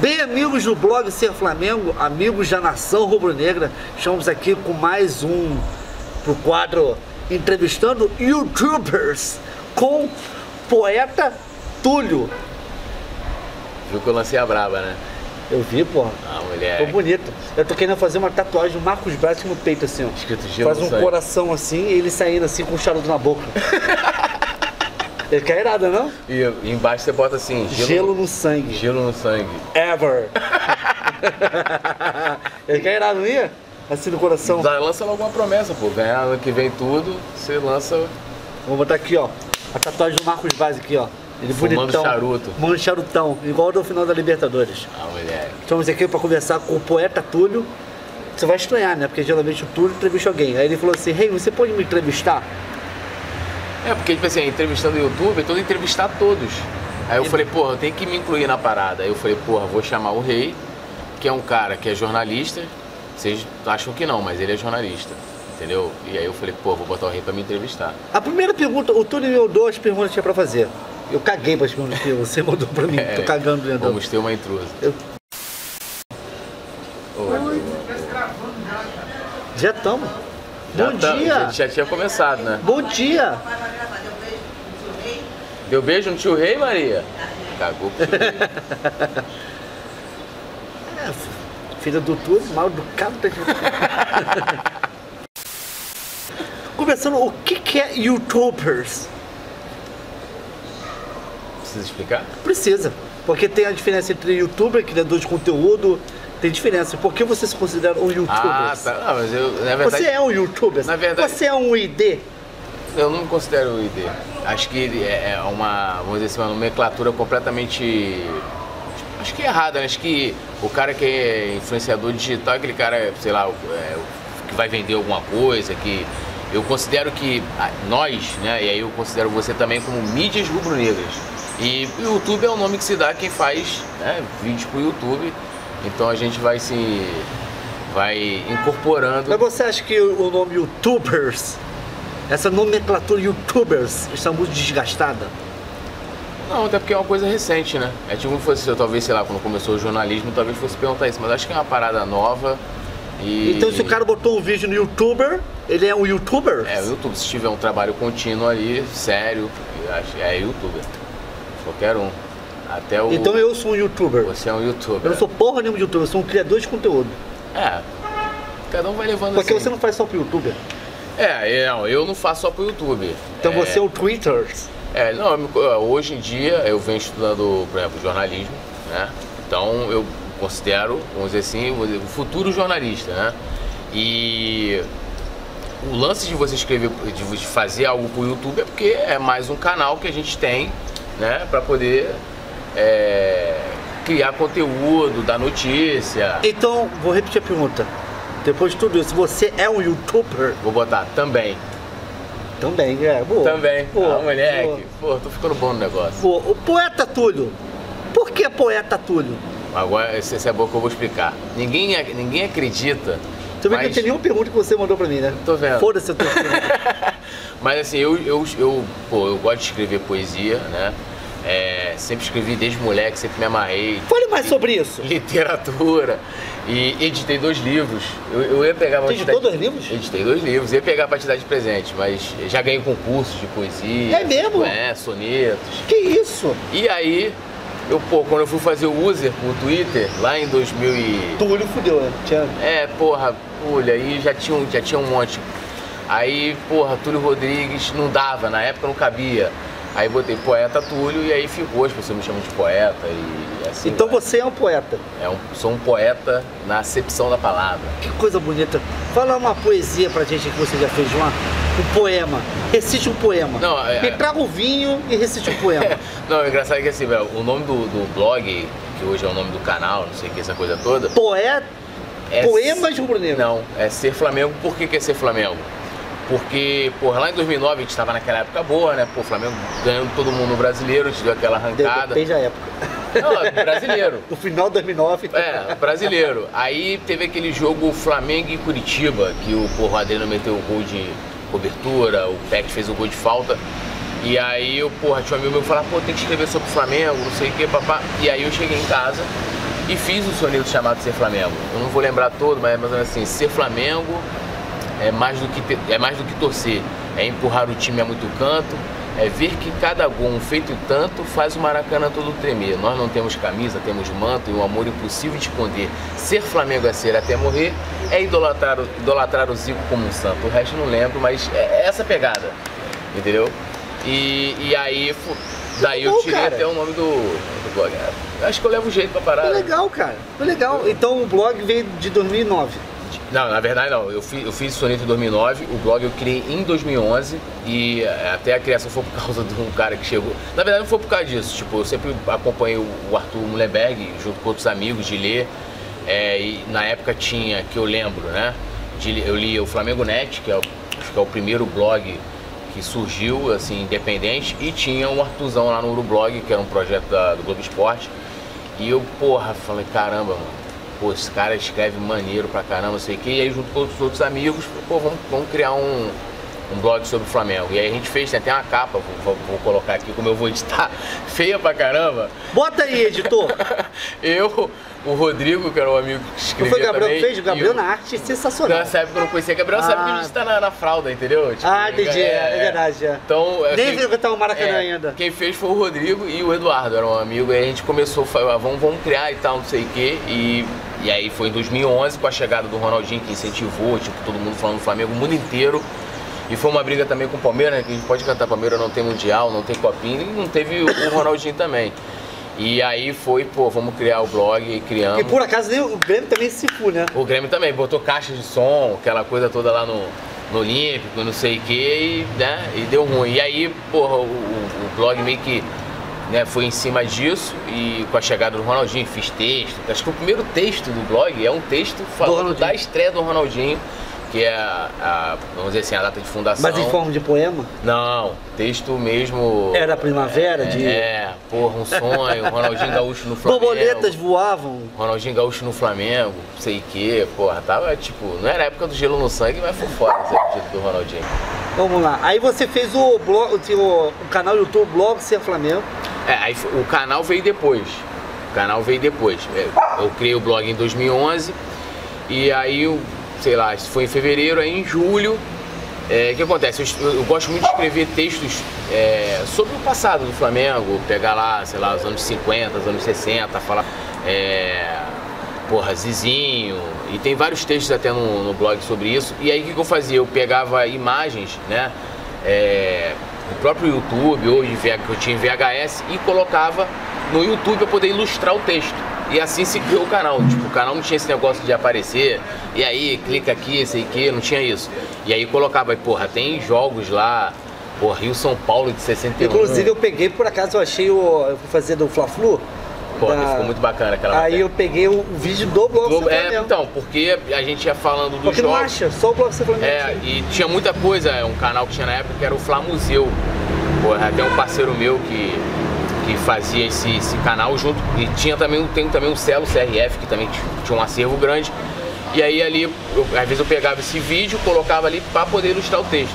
Bem, amigos do blog Ser Flamengo, amigos da nação rubro-negra, estamos aqui com mais um pro quadro entrevistando YouTubers com poeta Túlio. Viu que eu lancei a braba, né? Eu vi, porra. Ah, mulher. Ficou bonito. Eu tô querendo fazer uma tatuagem do Marcos Braz no peito, assim, ó. Escrito gelo. Faz um coração assim e ele saindo assim com o charuto na boca. Ele quer irado, não? E embaixo você bota assim, gelo no sangue. Gelo no sangue. Ever. Ele quer irado, não ia? Assim no coração. Lança logo uma promessa, pô. Ganhar ano que vem tudo, você lança. Vou botar aqui, ó. A tatuagem do Marcos Braz aqui, ó. Ele Fumando bonitão. charuto. Fumando charutão, igual do final da Libertadores. Ah, mulher. Estamos aqui para conversar com o poeta Túlio. Você vai estranhar, né? Porque geralmente o Túlio entrevista alguém. Aí ele falou assim, hey, você pode me entrevistar? É, porque, tipo assim, entrevistando o YouTube, eu tô entrevistar todos. Aí eu falei, porra, eu tenho que me incluir na parada. Aí eu falei, porra, vou chamar o Rei, que é um cara que é jornalista. Vocês acham que não, mas ele é jornalista, entendeu? E aí eu falei, pô, vou botar o Rei pra me entrevistar. A primeira pergunta, o Túlio me deu duas perguntas que tinha pra fazer. Eu caguei para as perguntas que você mandou pra mim. Tô cagando dentro. Vamos ter uma intrusa. Oi. Já estamos. Bom dia. Já tinha começado, né? Bom dia. Deu beijo no tio Rei, Maria? Cagou pro tio Rei. Filha do Túlio, mal educado da gente. Conversando, o que é YouTubers? Precisa explicar? Precisa, porque tem a diferença entre youtuber, criador de conteúdo, tem diferença. Por que você se considera um youtuber? Ah, tá. Não, mas eu, na verdade... Você é um youtuber? Na verdade... Você é um ID? Eu não me considero um ID. Acho que ele é uma, vamos dizer assim, uma nomenclatura completamente... Acho que é errada, né? Acho que o cara que é influenciador digital é aquele cara, sei lá, que vai vender alguma coisa, que... Eu considero que nós, né, e aí eu considero você também como mídias rubro-negras. E o YouTube é o nome que se dá a quem faz, né, vídeos pro YouTube. Então a gente vai incorporando. Mas você acha que o nome YouTubers, essa nomenclatura YouTubers, está muito desgastada? Não, até porque é uma coisa recente, né? É tipo como fosse, talvez, sei lá, quando começou o jornalismo, talvez fosse perguntar isso, mas acho que é uma parada nova. Então se o cara botou um vídeo no YouTuber, ele é um YouTuber? É, o YouTube, se tiver um trabalho contínuo ali, sério, é YouTuber. Qualquer um. Até o... Então eu sou um YouTuber. Você é um YouTuber. Eu não sou porra nenhuma de YouTuber, eu sou um criador de conteúdo. É, cada um vai levando Porque assim. você não faz só pro YouTuber. Eu não faço só pro YouTube. Então você é o Twitter. Hoje em dia eu venho estudando, por exemplo, jornalismo, né? Então eu considero, vamos dizer assim, o futuro jornalista, né? E o lance de você escrever, de fazer algo pro YouTube é porque é mais um canal que a gente tem, né? Pra poder criar conteúdo, dar notícia. Então, vou repetir a pergunta. Depois de tudo isso, você é um YouTuber? Vou botar também. Também, boa. Também. Boa, moleque. Boa. Pô, tô ficando bom no negócio. Boa. O poeta Túlio. Por que poeta Túlio? Agora, esse é bom que eu vou explicar. Ninguém acredita. Você vê que não tem nenhuma pergunta que você mandou pra mim, né? Tô vendo. Foda-se a tua pergunta. Mas assim, eu gosto de escrever poesia, né? Sempre escrevi desde moleque, sempre me amarrei. Fale mais sobre isso. Literatura. E editei 2 livros. Eu ia pegar... Você editou 2 livros? Editei 2 livros. Ia pegar pra te dar de presente, mas já ganhei concursos de poesia. É mesmo? Sonetos. Que isso? E aí... quando eu fui fazer o user pro Twitter, lá em 2000 Túlio fudeu, né? Aí já tinha um monte. Aí, Túlio Rodrigues não dava, na época não cabia. Aí botei poeta Túlio e aí ficou, as pessoas me chamam de poeta e assim. Então você é um poeta? Sou um poeta na acepção da palavra. Que coisa bonita. Fala uma poesia pra gente que você já fez, um poema. Recite um poema. Me traga um vinho e recite um poema. Não, o engraçado é que assim, o nome do blog, que hoje é o nome do canal, não sei o que, essa coisa toda. Poemas rubro-negros. Não, é Ser Flamengo. Por que é Ser Flamengo? Porque, lá em 2009 a gente estava naquela época boa, né? O Flamengo ganhando todo mundo no brasileiro, a gente deu aquela arrancada. Desde a época. Não, brasileiro. No final de 2009. Brasileiro. Aí teve aquele jogo Flamengo e Curitiba, que o Adriano meteu o gol de cobertura, o Peck fez o gol de falta. E aí tinha um amigo meu que falava, tem que escrever sobre o Flamengo, não sei o que, papá. E aí eu cheguei em casa e fiz um soneto chamado Ser Flamengo. Eu não vou lembrar todo, mas é mais ou menos assim, ser Flamengo é mais do que torcer, é empurrar o time a muito canto, é ver que cada gol feito tanto faz o Maracanã todo tremer. Nós não temos camisa, temos manto e um amor impossível de esconder. Ser Flamengo é ser até morrer, é idolatrar o Zico como um santo. O resto não lembro, mas é essa pegada, entendeu? E aí, daí eu tirei até o nome do blog. Acho que eu levo jeito pra parada. Foi legal, cara. Foi legal. Então o blog veio de 2009. Não, na verdade não. Eu fiz soneto em 2009, o blog eu criei em 2011 e até a criação foi por causa de um cara que chegou. Na verdade não foi por causa disso, tipo, eu sempre acompanhei o Arthur Mullenberg junto com outros amigos de ler. E na época tinha, que eu lembro, né? Eu li o Flamengo Net, que acho que é o primeiro blog que surgiu, assim, independente, e tinha um Arthurzão lá no Urublog, que era um projeto do Globo Esporte. E eu, porra, falei, caramba, mano. Pô, esse cara escreve maneiro pra caramba, não sei o que, e aí junto com os outros amigos, pô, vamos criar um blog sobre o Flamengo. E aí a gente fez, tem até uma capa, vou colocar aqui como eu vou editar, feia pra caramba. Bota aí, editor. Eu, o Rodrigo, que era um amigo que escrevia também. Foi o Gabriel que fez? O Gabriel na arte sensacional. Nessa época eu não conhecia, Gabriel sabe que a gente tá na fralda, entendeu? Tipo, entendi, é verdade, é. Então, nem viu que tá o Maracanã ainda. Quem fez foi o Rodrigo e o Eduardo, era um amigo, e aí a gente começou, vamos criar e tal, não sei o quê, e aí foi em 2011, com a chegada do Ronaldinho, que incentivou, tipo, todo mundo falando do Flamengo, o mundo inteiro. E foi uma briga também com o Palmeiras, né, que a gente pode cantar Palmeiras, não tem Mundial, não tem Copinha, e não teve o Ronaldinho também. E aí foi, pô, vamos criar o blog e criamos. E por acaso o Grêmio também se fu, né? O Grêmio também, botou caixa de som, aquela coisa toda lá no Olímpico, não sei o que, né? E deu ruim. E aí, porra, o blog meio que, né, foi em cima disso, e com a chegada do Ronaldinho, fiz texto. Acho que o primeiro texto do blog é um texto falando da estreia do Ronaldinho, que é vamos dizer assim, a data de fundação. Mas em forma de poema? Não, texto mesmo. Era primavera? Porra, um sonho, Ronaldinho Gaúcho no Flamengo. Borboletas voavam. Ronaldinho Gaúcho no Flamengo, não sei o que, porra, tava tipo, não era a época do gelo no sangue, mas foi fora esse do Ronaldinho. Vamos lá, aí você fez o blog, o canal YouTube Blog Ser Flamengo. Aí o canal veio depois. Eu criei o blog em 2011 e aí sei lá, isso foi em fevereiro, aí em julho, o que acontece? Eu gosto muito de escrever textos sobre o passado do Flamengo, pegar lá, sei lá, os anos 50, os anos 60, falar, porra, Zizinho, e tem vários textos até no blog sobre isso. E aí o que eu fazia? Eu pegava imagens, né, do próprio YouTube, ou que eu tinha em VHS, e colocava no YouTube para poder ilustrar o texto. E assim se criou o canal. Tipo, o canal não tinha esse negócio de aparecer, e aí clica aqui, sei que, não tinha isso. E aí colocava, porra, tem jogos lá, porra, Rio-São Paulo de 61. Inclusive eu peguei, por acaso eu achei eu fui fazer do Fla-Flu. Pô, ficou muito bacana aquela matéria. Aí eu peguei o vídeo do Blog Ser Flamengo. Então, porque a gente ia falando dos jogos. Porque não acha, só o Blog Ser Flamengo. E tinha muita coisa, um canal que tinha na época que era o Fla Museu. Porra, até um parceiro meu que fazia esse canal junto, e tem também um Celo CRF, que também tinha um acervo grande, e aí ali, às vezes eu pegava esse vídeo, colocava ali para poder ilustrar o texto.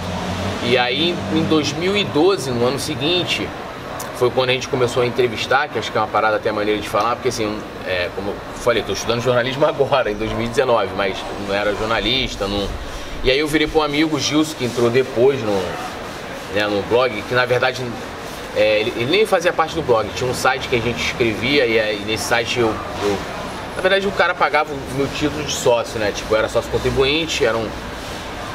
E aí em 2012, no ano seguinte, foi quando a gente começou a entrevistar, que acho que é uma parada até maneira de falar, porque assim, como eu falei, estou estudando jornalismo agora, em 2019, mas não era jornalista, não... E aí eu virei para um amigo, Gilson, que entrou depois no blog, que na verdade... ele nem fazia parte do blog, tinha um site que a gente escrevia, e aí nesse site na verdade o cara pagava o meu título de sócio, né? Tipo, eu era sócio contribuinte,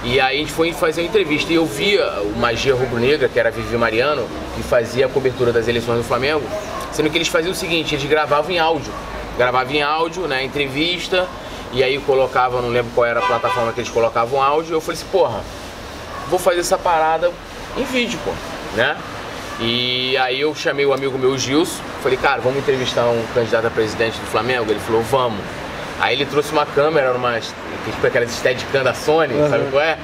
e aí a gente foi fazer uma entrevista e eu via o Magia Rubro-Negra, que era a Vivi Mariano, que fazia a cobertura das eleições do Flamengo, sendo que eles faziam o seguinte, eles gravavam em áudio, né, entrevista, e aí colocava, não lembro qual era a plataforma que eles colocavam áudio, eu falei assim, porra, vou fazer essa parada em vídeo, pô, né? E aí eu chamei o amigo meu, Gilson, falei, cara, vamos entrevistar um candidato a presidente do Flamengo? Ele falou, vamos. Aí ele trouxe uma câmera, tipo aquelas Steadicam da Sony, sabe qual é?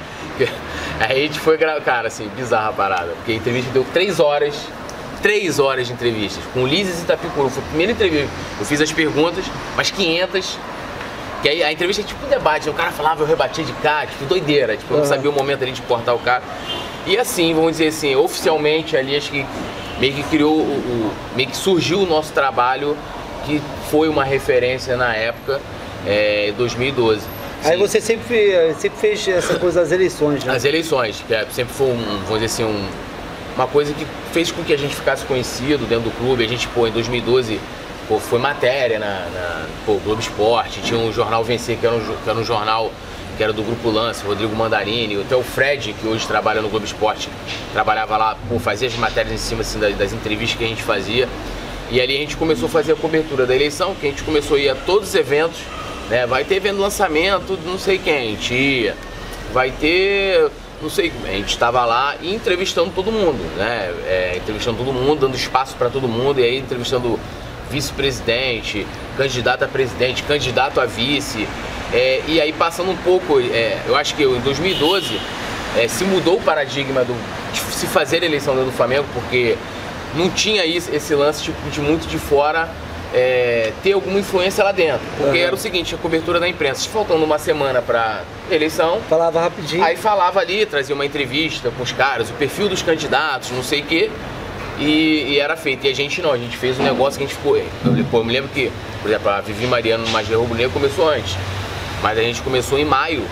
Aí a gente foi gravar, cara, assim, bizarra a parada, porque a entrevista deu 3 horas de entrevistas, com Lises e Itapicuru, foi a primeira entrevista, eu fiz as perguntas, umas 500, que aí a entrevista é tipo um debate, o cara falava, eu rebatia de cá, tipo, doideira, tipo, eu não sabia o momento ali de cortar o cara. E assim, vamos dizer assim, oficialmente ali, acho que meio que criou, meio que surgiu o nosso trabalho que foi uma referência na época, em 2012. Aí você sempre fez essa coisa das eleições, né? As eleições, que sempre foi, vamos dizer assim, uma coisa que fez com que a gente ficasse conhecido dentro do clube. A gente, em 2012, foi matéria na Globo Esporte, tinha um jornal Vencer, que era um jornal que era do Grupo Lance, Rodrigo Mandarini, até o Fred, que hoje trabalha no Globo Esporte, trabalhava lá, fazia as matérias em cima assim, das entrevistas que a gente fazia. E ali a gente começou a fazer a cobertura da eleição, que a gente começou a ir a todos os eventos, né? Vai ter evento de lançamento, não sei quem, a gente ia, vai ter, não sei, a gente estava lá e entrevistando todo mundo, né? Entrevistando todo mundo, dando espaço para todo mundo, e aí entrevistando vice-presidente, candidato a presidente, candidato a vice. E aí passando um pouco, eu acho que em 2012 se mudou o paradigma de se fazer a eleição dentro do Flamengo, porque não tinha esse lance tipo, de muito de fora ter alguma influência lá dentro. Porque era o seguinte, a cobertura da imprensa, faltando uma semana para eleição, falava rapidinho. Aí falava ali, trazia uma entrevista com os caras, o perfil dos candidatos, não sei o quê. E era feito. E a gente não, a gente fez um negócio que a gente ficou. Eu me lembro que, por exemplo, a Vivi Mariano no Magia Rubro Negro começou antes. Mas a gente começou em maio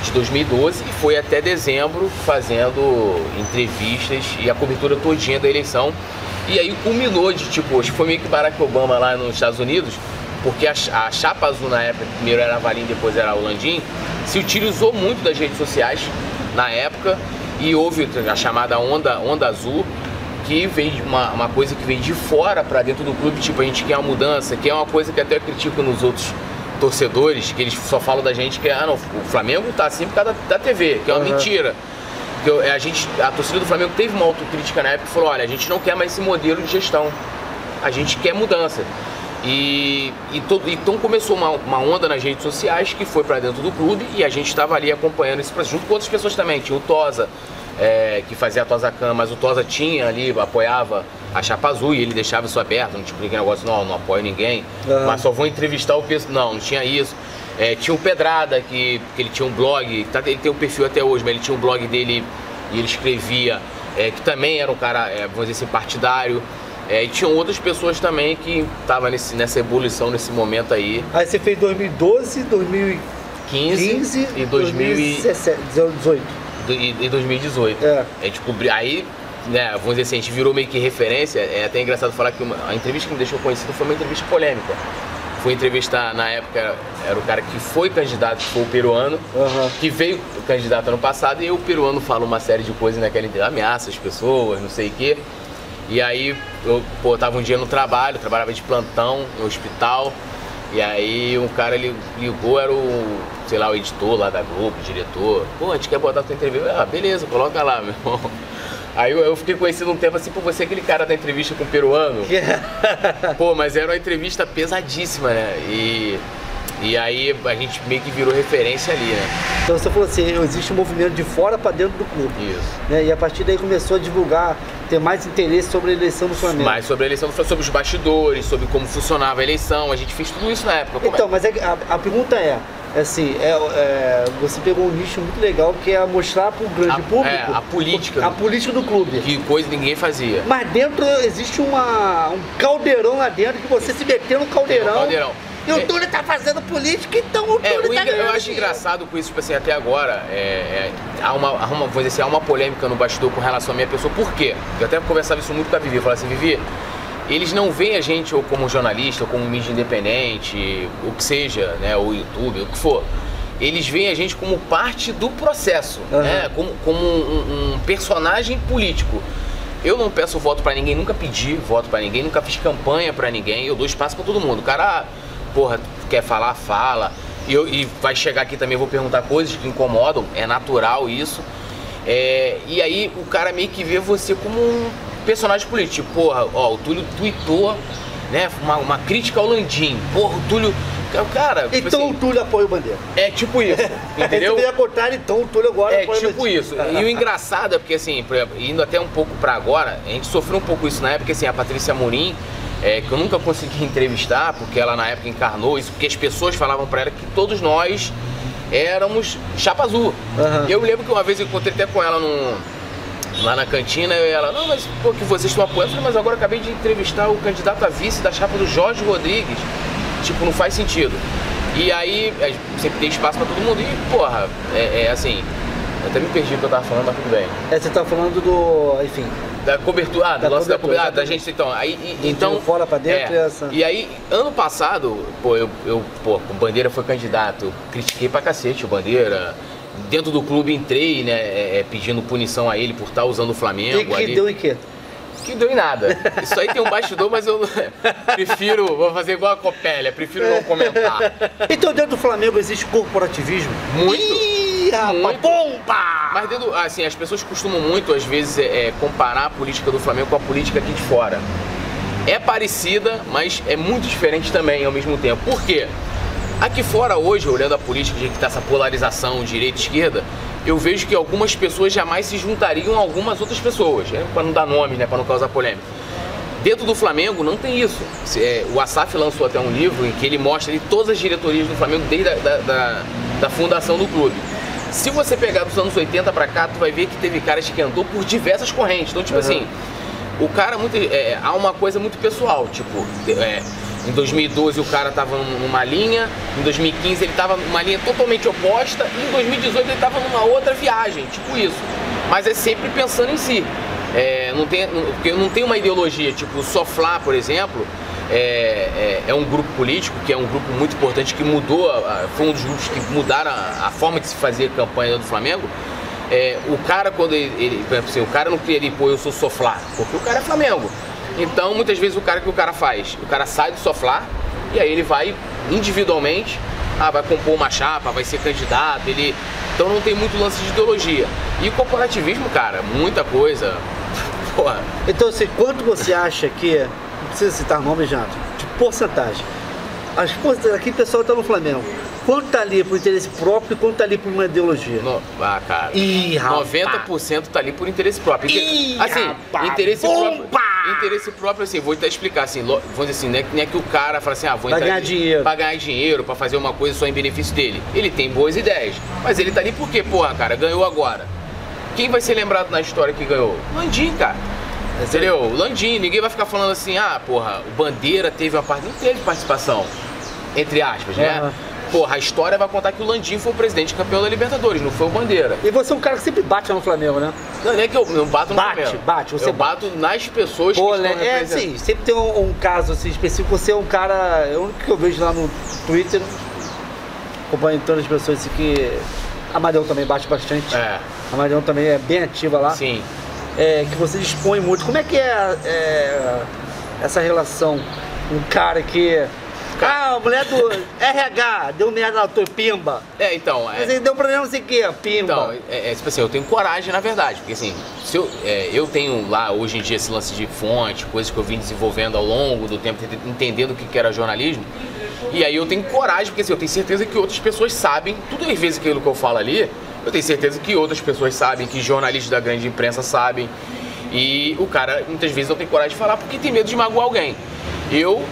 de 2012 e foi até dezembro fazendo entrevistas e a cobertura todinha da eleição. E aí culminou de tipo, acho que foi meio que Barack Obama lá nos Estados Unidos, porque a chapa azul na época, primeiro era a Valim, depois era o Landim, se utilizou muito das redes sociais na época e houve a chamada onda azul, que veio uma coisa que veio de fora para dentro do clube, tipo, a gente quer uma mudança, que é uma coisa que até eu critico nos outros torcedores, que eles só falam da gente que não, o Flamengo tá assim por causa da TV, que é uma mentira. A torcida do Flamengo teve uma autocrítica na época e falou, olha, a gente não quer mais esse modelo de gestão, a gente quer mudança. Então começou uma onda nas redes sociais que foi para dentro do clube e a gente estava ali acompanhando esse processo, junto com outras pessoas também, tinha o Tosa, que fazia a Tosa Cam, mas o Tosa tinha ali, apoiava a chapa azul e ele deixava isso aberto, não tinha aquele negócio, não apoio ninguém, mas só vou entrevistar o pessoal, não tinha isso. Tinha o Pedrada, que ele tinha um blog, ele tem um perfil até hoje, mas ele tinha um blog dele e ele escrevia, que também era um cara, vamos dizer assim, partidário. E tinham outras pessoas também que estavam nessa ebulição, nesse momento aí. Aí você fez 2012, 2015 e 2018. E 2018. A gente cobriu, aí, né, vamos dizer assim, a gente virou meio que referência. É até engraçado falar que a entrevista que me deixou conhecido foi uma entrevista polêmica. Fui entrevistar, na época, era o cara que foi candidato, que foi o peruano, que veio candidato ano passado, e o peruano fala uma série de coisas naquela entrevista, ameaça as pessoas, não sei o quê. E aí, eu tava um dia no trabalho, trabalhava de plantão no hospital, e aí um cara ligou, era sei lá, o editor lá da Globo, o diretor, a gente quer botar a tua entrevista, beleza, coloca lá, meu irmão. Aí eu fiquei conhecido um tempo assim, você é aquele cara da entrevista com o peruano. Mas era uma entrevista pesadíssima, né? E aí a gente meio que virou referência ali, né? Então você falou assim, existe um movimento de fora para dentro do clube. Isso. Né? E a partir daí começou a divulgar, ter mais interesse sobre a eleição do Flamengo. Mais sobre a eleição, sobre os bastidores, sobre como funcionava a eleição. A gente fez tudo isso na época. Então, mas a pergunta assim, você pegou um nicho muito legal que é mostrar para o grande público a política. A política do clube. Que coisa ninguém fazia. Mas dentro existe um caldeirão lá dentro que você se meteu no caldeirão. E o Túlio tá fazendo política, então o Túlio tá ganhando. Eu acho engraçado com isso, tipo assim, até agora, vou dizer assim, há uma polêmica no bastidor com relação à minha pessoa. Por quê? Eu até conversava isso muito com a Vivi, eu falava assim, Vivi, eles não veem a gente ou como jornalista, ou como mídia independente, o que seja, né, ou YouTube, o que for. Eles veem a gente como parte do processo, né, como um personagem político. Eu não peço voto pra ninguém, nunca pedi voto pra ninguém, nunca fiz campanha pra ninguém, eu dou espaço pra todo mundo. O cara, quer falar, fala. E vai chegar aqui também, vou perguntar coisas que incomodam, é natural isso. E aí o cara meio que vê você como um personagem político. O Túlio tweetou, né, uma crítica ao Landim. O Túlio... Cara, então assim, o Túlio apoia o Bandeira. É tipo isso, entendeu? Você ia cortar, então o Túlio agora apoia o Bandeira. É tipo isso. E o engraçado é porque, assim, por exemplo, indo até um pouco pra agora, a gente sofreu um pouco isso na época, assim, a Patrícia Amorim, que eu nunca consegui entrevistar, porque ela na época encarnou isso, porque as pessoas falavam pra ela que todos nós éramos chapa azul. Eu lembro que uma vez eu encontrei até com ela lá na cantina, e ela, não, mas pô, que vocês estão apoiando. Eu falei, mas agora eu acabei de entrevistar o candidato a vice da chapa do Jorge Rodrigues. Tipo, não faz sentido. E aí, sempre tem espaço pra todo mundo. E, porra, assim, eu até me perdi o que eu tava falando, mas tudo bem. Você tá falando do, enfim... Da cobertura, do lance da cobertura, da gente, então. Então, fora pra dentro E aí, ano passado, pô, o Bandeira foi candidato, eu critiquei pra cacete o Bandeira. Dentro do clube entrei, né, pedindo punição a ele por estar usando o Flamengo. E que deu em quê? Que deu em nada. Isso aí tem um bastidor, mas eu prefiro, vou fazer igual a Copélia, prefiro não comentar. Então dentro do Flamengo existe corporativismo? Muito. Ih, rapaz, bomba! Mas dentro, assim, as pessoas costumam muito, às vezes, comparar a política do Flamengo com a política aqui de fora. É parecida, mas é muito diferente também ao mesmo tempo. Por quê? Aqui fora hoje, olhando a política, que está essa polarização direita e esquerda, eu vejo que algumas pessoas jamais se juntariam a algumas outras pessoas, né? Para não dar nome, né? Para não causar polêmica. Dentro do Flamengo não tem isso. O Assaf lançou até um livro em que ele mostra ali todas as diretorias do Flamengo desde da fundação do clube. Se você pegar dos anos 80 para cá, tu vai ver que teve caras que andou por diversas correntes. Então, tipo assim, o cara há uma coisa muito pessoal, tipo, em 2012 o cara tava numa linha, em 2015 ele tava numa linha totalmente oposta e em 2018 ele tava numa outra viagem, tipo isso. Mas é sempre pensando em si. Porque não tem uma ideologia, tipo o Soflá, por exemplo, é um grupo político que é um grupo muito importante que mudou, foi um dos grupos que mudaram a forma de se fazer campanha do Flamengo. O cara, quando por exemplo, assim, o cara não queria ele, pô, eu sou Soflá, porque o cara é Flamengo. Então, muitas vezes, o cara faz? O cara sai do Soflá e aí ele vai individualmente, vai compor uma chapa, vai ser candidato, então não tem muito lance de ideologia. E o corporativismo, cara, muita coisa. Porra. Então, assim, quanto você acha que, não precisa citar nome, Jato, de porcentagem, as porcentagens aqui o pessoal tá no Flamengo, quanto tá ali por interesse próprio e quanto tá ali por uma ideologia? Cara, Ih, 90% tá ali por interesse próprio. Assim, rapaz, interesse próprio, assim, vou até explicar, assim, vamos dizer assim, não é que o cara fala assim, vou entrar ganhar dinheiro. Pra ganhar dinheiro, pra fazer uma coisa só em benefício dele. Ele tem boas ideias, mas ele tá ali porque, porra, cara, ganhou agora. Quem vai ser lembrado na história que ganhou? Landim, cara. Entendeu? Landim, ninguém vai ficar falando assim, porra, o Bandeira teve uma parte, não teve participação, entre aspas, né? Porra, a história vai contar que o Landim foi o presidente campeão da Libertadores, não foi o Bandeira. E você é um cara que sempre bate no Flamengo, né? Não é que eu não bato no Flamengo. Você bato nas pessoas que estão representando. Sim, sempre tem um caso assim, específico. Você é um cara, é o único que eu vejo lá no Twitter, acompanhando todas as pessoas assim, que a Marião também bate bastante. A Marião também é bem ativa lá. Sim. Que você dispõe muito. Como é que é essa relação? Um cara que... a mulher do RH deu merda na tua pimba. Então... Mas ele deu problema não sei o que, pimba. Então, tipo assim, eu tenho coragem, na verdade. Porque assim, se eu tenho lá, hoje em dia, esse lance de fonte, coisas que eu vim desenvolvendo ao longo do tempo, entendendo o que era jornalismo. E aí eu tenho coragem, porque assim, eu tenho certeza que outras pessoas sabem, tudo às vezes aquilo que eu falo ali, eu tenho certeza que outras pessoas sabem, que jornalistas da grande imprensa sabem. E o cara, muitas vezes, não tem coragem de falar porque tem medo de magoar alguém.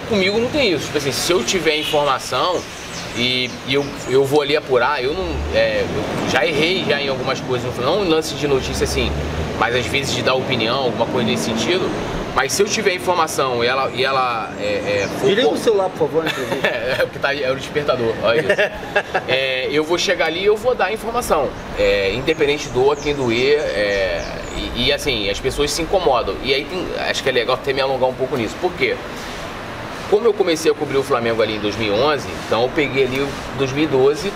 Comigo não tem isso. Tipo assim, se eu tiver informação e eu vou ali apurar, eu já errei já em algumas coisas, não em lance de notícia assim, mas às vezes de dar opinião, alguma coisa nesse sentido. Mas se eu tiver informação e ela Desliga o celular, por favor, porque é o despertador, olha isso. Eu vou chegar ali e eu vou dar a informação. Independente doa quem doer. E assim, as pessoas se incomodam. E aí acho que é legal até me alongar um pouco nisso. Por quê? Como eu comecei a cobrir o Flamengo ali em 2011, então eu peguei ali 2012,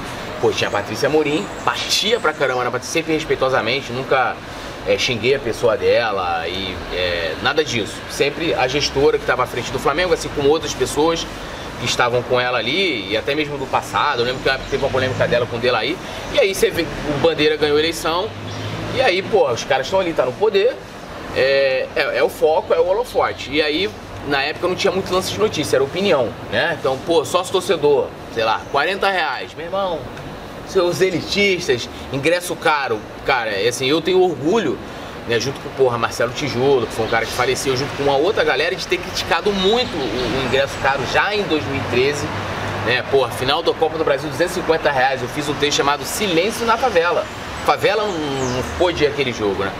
tinha a Patrícia Amorim, batia pra caramba na Patrícia, sempre respeitosamente, nunca xinguei a pessoa dela e nada disso. Sempre a gestora que estava à frente do Flamengo, assim como outras pessoas que estavam com ela ali, e até mesmo do passado. Eu lembro que teve uma polêmica dela com o Delaí, e aí você vê, o Bandeira ganhou a eleição, e aí, os caras estão ali, tá no poder, o foco, é o holofote. E aí, na época, não tinha muito lance de notícia, era opinião, né? Então, sócio torcedor, sei lá, R$40, meu irmão, seus elitistas, ingresso caro. Cara, assim, eu tenho orgulho, né, junto com o Marcelo Tijolo, que foi um cara que faleceu, junto com uma outra galera, de ter criticado muito o ingresso caro já em 2013, né? Final da Copa do Brasil, R$250, eu fiz um texto chamado Silêncio na Favela. Favela não pôde aquele jogo, né?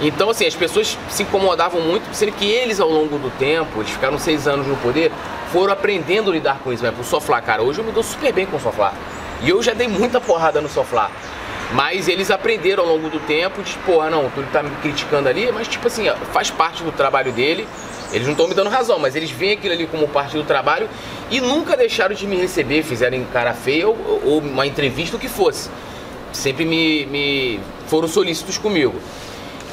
Então, assim, as pessoas se incomodavam muito, sendo que eles, ao longo do tempo, eles ficaram 6 anos no poder, foram aprendendo a lidar com isso. Mas pro Soflá, cara, hoje eu me dou super bem com o Soflá. E eu já dei muita porrada no Soflá. Mas eles aprenderam ao longo do tempo de, porra, não, tu tá me criticando ali, mas tipo assim, faz parte do trabalho dele. Eles não estão me dando razão, mas eles veem aquilo ali como parte do trabalho e nunca deixaram de me receber, fizeram cara feia ou uma entrevista, o que fosse. Sempre me foram solícitos comigo.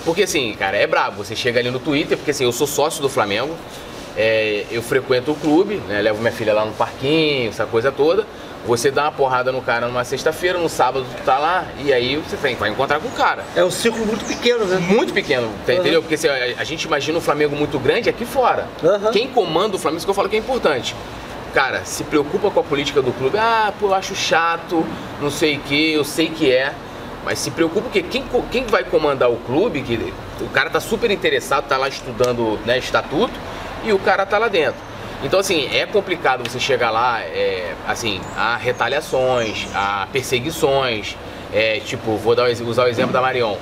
Porque assim, cara, é brabo. Você chega ali no Twitter, porque assim, eu sou sócio do Flamengo, eu frequento o clube, né, levo minha filha lá no parquinho, essa coisa toda. Você dá uma porrada no cara numa sexta-feira, no sábado tu tá lá, e aí você vai encontrar com o cara. É um círculo muito pequeno, né? Muito pequeno, entendeu? Porque assim, a gente imagina o Flamengo muito grande aqui fora. Quem comanda o Flamengo, isso que eu falo que é importante. Cara, se preocupa com a política do clube. Ah, pô, eu acho chato, não sei o que, eu sei que é. Mas se preocupa porque quem vai comandar o clube, que o cara tá super interessado, tá lá estudando, né, estatuto, e o cara tá lá dentro. Então, assim, é complicado você chegar lá, assim, há retaliações, há perseguições, tipo, vou usar o exemplo da Marion.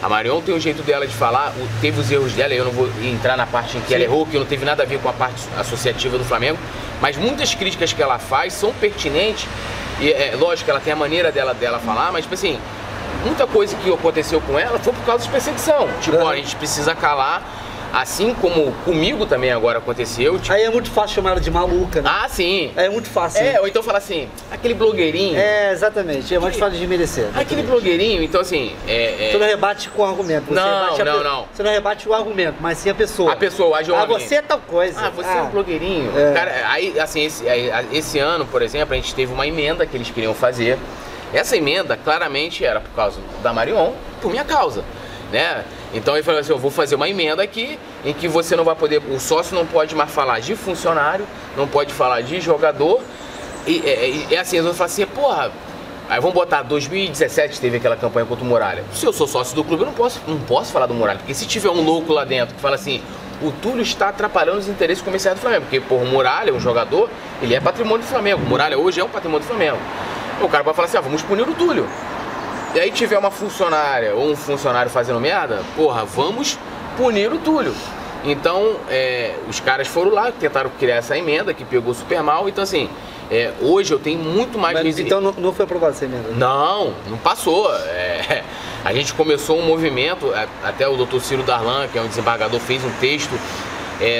A Marion tem o jeito dela de falar, teve os erros dela, eu não vou entrar na parte em que ela errou, que não teve nada a ver com a parte associativa do Flamengo, mas muitas críticas que ela faz são pertinentes, e lógico que ela tem a maneira dela falar, mas, tipo assim, muita coisa que aconteceu com ela foi por causa de perseguição. Tipo, ó, a gente precisa calar. Assim como comigo também agora aconteceu. Tipo... Aí é muito fácil chamar ela de maluca, né? Ah, sim. É muito fácil. Ou então falar assim, aquele blogueirinho. Exatamente. É muito fácil de merecer. Aquele blogueirinho, então assim... Você não rebate com o argumento. Não. Você não rebate o argumento, mas sim a pessoa. A pessoa, a você é tal coisa. Ah, você é um blogueirinho. Cara, aí, assim, esse ano, por exemplo, a gente teve uma emenda que eles queriam fazer. Essa emenda, claramente, era por causa da Marion, por minha causa, né? Então ele falou assim, eu vou fazer uma emenda aqui em que você não vai poder, o sócio não pode mais falar de funcionário, não pode falar de jogador, e assim, eles vão falar assim, porra, aí vamos botar, 2017 teve aquela campanha contra o Muralha. Se eu sou sócio do clube, eu não posso falar do Muralha, porque se tiver um louco lá dentro que fala assim, o Túlio está atrapalhando os interesses comerciais do Flamengo, porque, porra, o Muralha, um jogador, ele é patrimônio do Flamengo, o Muralha hoje é um patrimônio do Flamengo. O cara vai falar assim, vamos punir o Túlio. E aí tiver uma funcionária ou um funcionário fazendo merda, porra, vamos punir o Túlio. Então, os caras foram lá, tentaram criar essa emenda que pegou super mal. Então, assim, hoje eu tenho muito mais... Mas, então não foi aprovada essa emenda? Não passou. A gente começou um movimento, até o Dr. Ciro Darlan, que é um desembargador, fez um texto,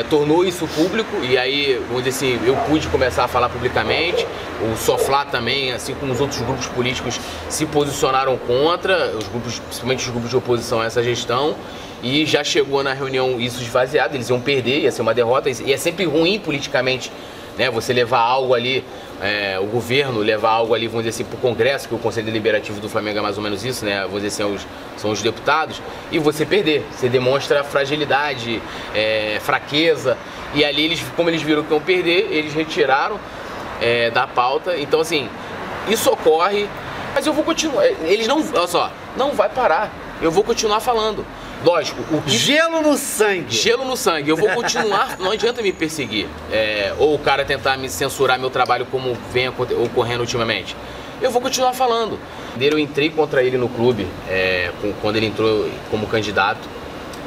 tornou isso público, e aí, vamos dizer assim, eu pude começar a falar publicamente. O Soflá também, assim como os outros grupos políticos, se posicionaram contra, principalmente os grupos de oposição a essa gestão, e já chegou na reunião isso esvaziado, eles iam perder, ia ser uma derrota, e é sempre ruim politicamente, né, você levar algo ali, o governo levar algo ali, vamos dizer assim, para o Congresso, que o Conselho Deliberativo do Flamengo é mais ou menos isso, né, vamos dizer assim, são os deputados, e você perder, você demonstra fragilidade, fraqueza, e ali, como eles viram que iam perder, eles retiraram da pauta. Então, assim, isso ocorre, mas eu vou continuar, eles não, olha só, não vai parar, eu vou continuar falando. Lógico, gelo no sangue. Gelo no sangue. Eu vou continuar, não adianta me perseguir. Ou o cara tentar me censurar meu trabalho como vem ocorrendo ultimamente. Eu vou continuar falando. Eu entrei contra ele no clube, quando ele entrou como candidato.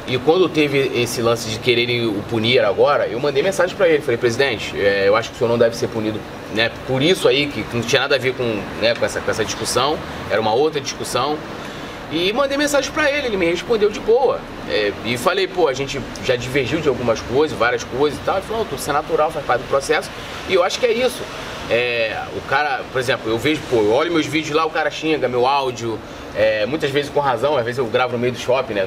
E quando teve esse lance de quererem o punir agora, eu mandei mensagem para ele. Falei, presidente, eu acho que o senhor não deve ser punido, né, por isso aí, que não tinha nada a ver com essa discussão. Era uma outra discussão. E mandei mensagem pra ele me respondeu de boa. E falei, pô, a gente já divergiu de algumas coisas, várias coisas e tal. Ele falou, tudo isso é natural, faz parte do processo. E eu acho que é isso. O cara, por exemplo, eu vejo, pô, eu olho meus vídeos lá, o cara xinga meu áudio, muitas vezes com razão, às vezes eu gravo no meio do shopping, né?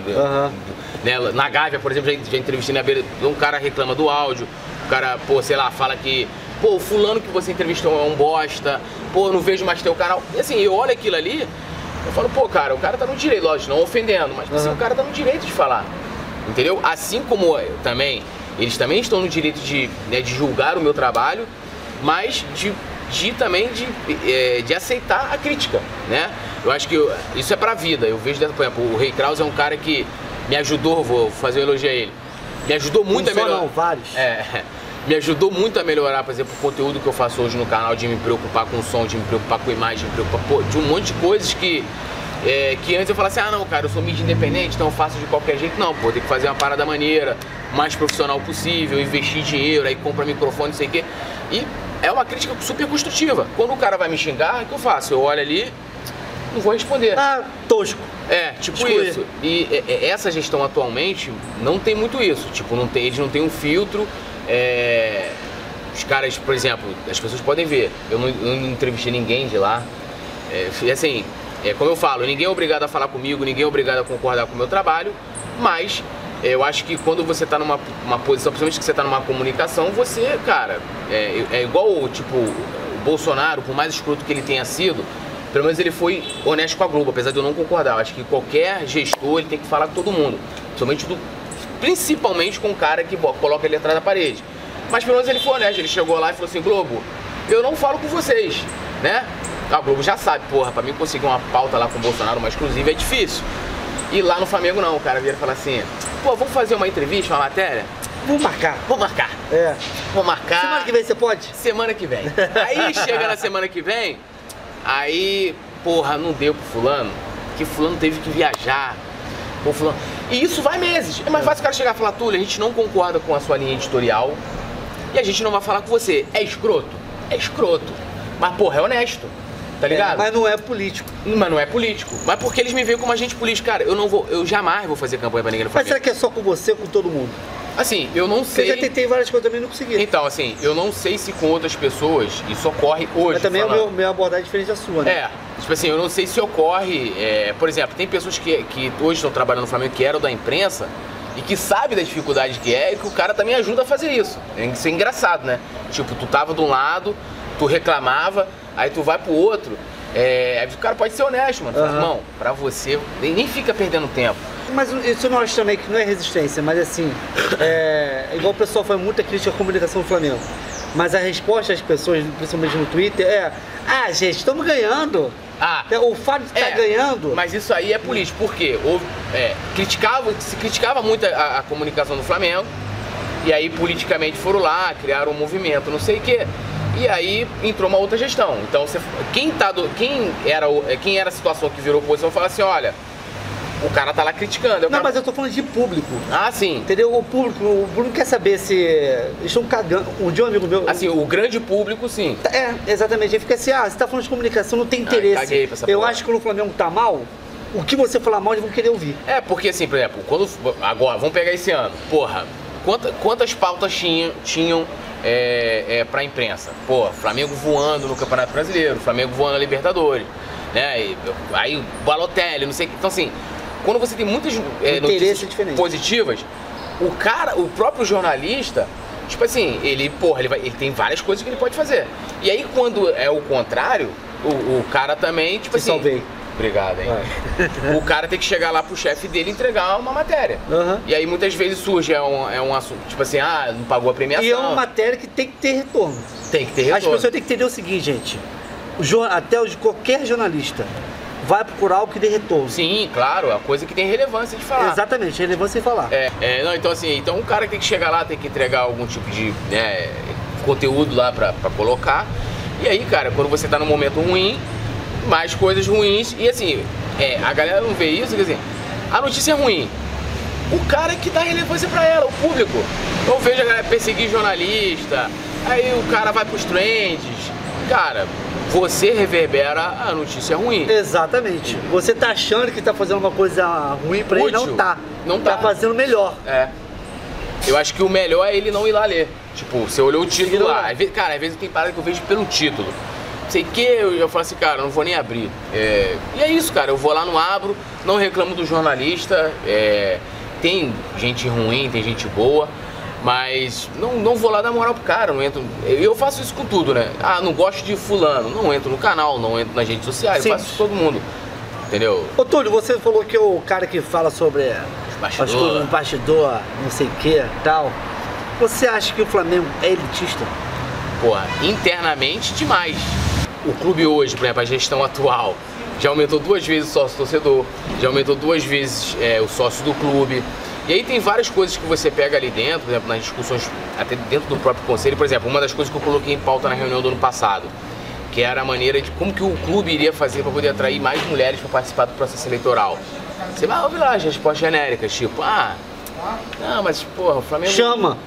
Né, na Gávea, por exemplo, já entrevistei na beira, um cara reclama do áudio, o cara, pô, sei lá, fala que, pô, o fulano que você entrevistou é um bosta, pô, eu não vejo mais teu canal. E assim, eu olho aquilo ali, eu falo, pô, cara, o cara tá no direito, lógico, não ofendendo, mas assim, o cara tá no direito de falar, entendeu? Assim como também, eles também estão no direito de julgar o meu trabalho, mas também de aceitar a crítica, né? Eu acho que isso é pra vida. Eu vejo, por exemplo, o Rei Krause é um cara que me ajudou, vou fazer um elogio a ele, me ajudou muito a melhorar. Não, vários. Me ajudou muito a melhorar, por exemplo, o conteúdo que eu faço hoje no canal, de me preocupar com o som, de me preocupar com a imagem, de me preocupar de um monte de coisas que que antes eu falava assim, ah não, cara, eu sou mídia independente, então eu faço de qualquer jeito. Não, pô, tem que fazer uma parada maneira, mais profissional possível, investir dinheiro, aí compra microfone, não sei o quê. E é uma crítica super construtiva. Quando o cara vai me xingar, o que eu faço? Eu olho ali, não vou responder. Ah, tosco. Tipo Excluir. isso. E essa gestão atualmente não tem muito isso. Tipo, eles não têm um filtro. Os caras, por exemplo, as pessoas podem ver, eu não entrevistei ninguém de lá. Assim, como eu falo, ninguém é obrigado a falar comigo, ninguém é obrigado a concordar com o meu trabalho, mas eu acho que quando você está numa posição, principalmente que você está numa comunicação, você, cara, é igual tipo, o Bolsonaro, por mais escroto que ele tenha sido, pelo menos ele foi honesto com a Globo, apesar de eu não concordar. Eu acho que qualquer gestor ele tem que falar com todo mundo, principalmente com o cara que coloca ele atrás da parede. Mas pelo menos ele foi honesto, ele chegou lá e falou assim, Globo, eu não falo com vocês, né? A Globo já sabe, porra, pra mim conseguir uma pauta lá com o Bolsonaro, uma exclusiva, é difícil. E lá no Flamengo não, o cara vira e fala assim, pô, vamos fazer uma entrevista, uma matéria? Vamos marcar. Vou marcar. Vou marcar. Semana que vem você pode? Semana que vem. Aí chega na semana que vem, aí, porra, não deu pro fulano, que fulano teve que viajar. Pô, fulano. E isso vai meses. É mais fácil o cara chegar e falar, Túlio, a gente não concorda com a sua linha editorial e a gente não vai falar com você. É escroto? É escroto. Mas, porra, é honesto. Tá ligado? Mas não é político. Mas não é político. Mas porque eles me veem como agente político. Cara, eu jamais vou fazer campanha pra ninguém no Flamengo. Mas será que é só com você ou com todo mundo? Assim, eu não sei. Porque eu já tentei várias coisas também e não consegui. Então, assim, eu não sei se com outras pessoas isso ocorre hoje. Mas também a minha abordagem é diferente da sua, né? Tipo assim, eu não sei se ocorre. Por exemplo, tem pessoas que hoje estão trabalhando no Flamengo que eram da imprensa e que sabem da dificuldade que é e que o cara também ajuda a fazer isso. Isso é engraçado, né? Tipo, tu tava de um lado, tu reclamava, aí tu vai pro outro. O cara pode ser honesto, mano. Fala, irmão, pra você, nem fica perdendo tempo. Mas isso eu não acho também que não é resistência, mas assim, igual o pessoal faz muita crítica à comunicação do Flamengo. Mas a resposta das pessoas, principalmente no Twitter, gente, estamos ganhando. O fato de estar ganhando. Mas isso aí é político, porque se criticava muito a comunicação do Flamengo, e aí politicamente foram lá, criaram um movimento, não sei o quê. E aí entrou uma outra gestão. Então, quem era a situação que virou oposição, fala assim, olha, o cara tá lá criticando. Não, mas eu tô falando de público. Sim. Entendeu? O público quer saber se... Eles estão cagando. Um dia um amigo meu... Assim, o grande público, sim. Exatamente. Ele fica assim, você tá falando de comunicação, não tem interesse. Caguei pra essa eu porra. acho que quando o Flamengo tá mal, o que você falar mal, eles vão querer ouvir. Porque assim, por exemplo, agora, vamos pegar esse ano. Porra, quantas pautas tinham pra imprensa? Pô, Flamengo voando no Campeonato Brasileiro, Flamengo voando na Libertadores, né? Aí o Balotelli, não sei o que. Então assim, quando você tem muitas notícias positivas, o próprio jornalista, tipo assim, ele tem várias coisas que ele pode fazer. E aí quando é o contrário, o cara também, tipo assim... Salvei. Obrigado, hein? O cara tem que chegar lá pro chefe dele e entregar uma matéria. E aí muitas vezes surge um assunto, tipo assim, não pagou a premiação. E é uma matéria que tem que ter retorno. Tem que ter retorno. As pessoas têm que entender o seguinte, gente. Qualquer jornalista vai procurar o que dê retorno. Sim, claro, a coisa que tem relevância de falar. Exatamente, relevância em falar. Então assim, o cara tem que chegar lá, tem que entregar algum tipo de conteúdo lá pra colocar. E aí, cara, quando você tá num momento ruim, mais coisas ruins, e assim, a galera não vê isso, quer dizer, a notícia é ruim. O cara que dá relevância pra ela, o público. Eu vejo a galera perseguir jornalista, aí o cara vai pros trends. Cara, você reverbera a notícia ruim. Exatamente. Você tá achando que tá fazendo uma coisa ruim pra ele, não tá. Não tá. Tá fazendo melhor. Eu acho que o melhor é ele não ir lá ler. Tipo, você olhou o título lá. Cara, às vezes tem parada que eu vejo pelo título. Sei que eu falo assim, cara, eu não vou nem abrir. E é isso, cara, eu vou lá, não abro, não reclamo do jornalista. Tem gente ruim, tem gente boa, mas não vou lá dar moral pro cara, não entro. Eu faço isso com tudo, né? Não gosto de fulano, não entro no canal, não entro nas redes sociais, eu faço isso com todo mundo. Entendeu? Ô Túlio, você falou que é o cara que fala sobre as coisas no bastidor, não sei o que tal. Você acha que o Flamengo é elitista? Porra, internamente demais. O clube hoje, por exemplo, a gestão atual, já aumentou 2 vezes o sócio torcedor, já aumentou 2 vezes o sócio do clube. E aí tem várias coisas que você pega ali dentro, por exemplo, nas discussões, até dentro do próprio conselho. Por exemplo, uma das coisas que eu coloquei em pauta na reunião do ano passado, que era a maneira de como que o clube iria fazer para poder atrair mais mulheres para participar do processo eleitoral. Você vai ouvir lá as respostas genéricas, tipo, não, mas, porra, o Flamengo... Chama!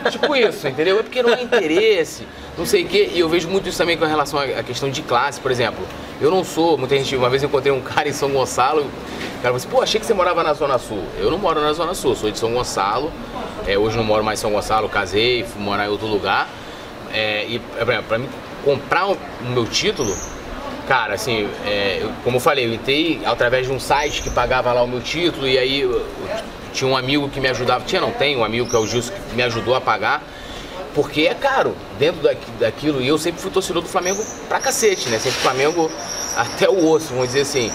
Tipo isso, entendeu? É porque não é interesse, não sei o quê. E eu vejo muito isso também com relação à questão de classe, por exemplo. Eu não sou, muita gente, uma vez eu encontrei um cara em São Gonçalo, o cara falou assim, pô, achei que você morava na Zona Sul. Eu não moro na Zona Sul, sou de São Gonçalo. Hoje não moro mais em São Gonçalo, casei, fui morar em outro lugar. Pra mim, comprar o meu título, cara, assim, como eu falei, eu entrei através de um site que pagava lá o meu título, e aí tinha um amigo que me ajudava, tem um amigo que é o Gilson, que me ajudou a pagar, porque é caro dentro daquilo, e eu sempre fui torcedor do Flamengo pra cacete, né, sempre Flamengo até o osso, vamos dizer assim.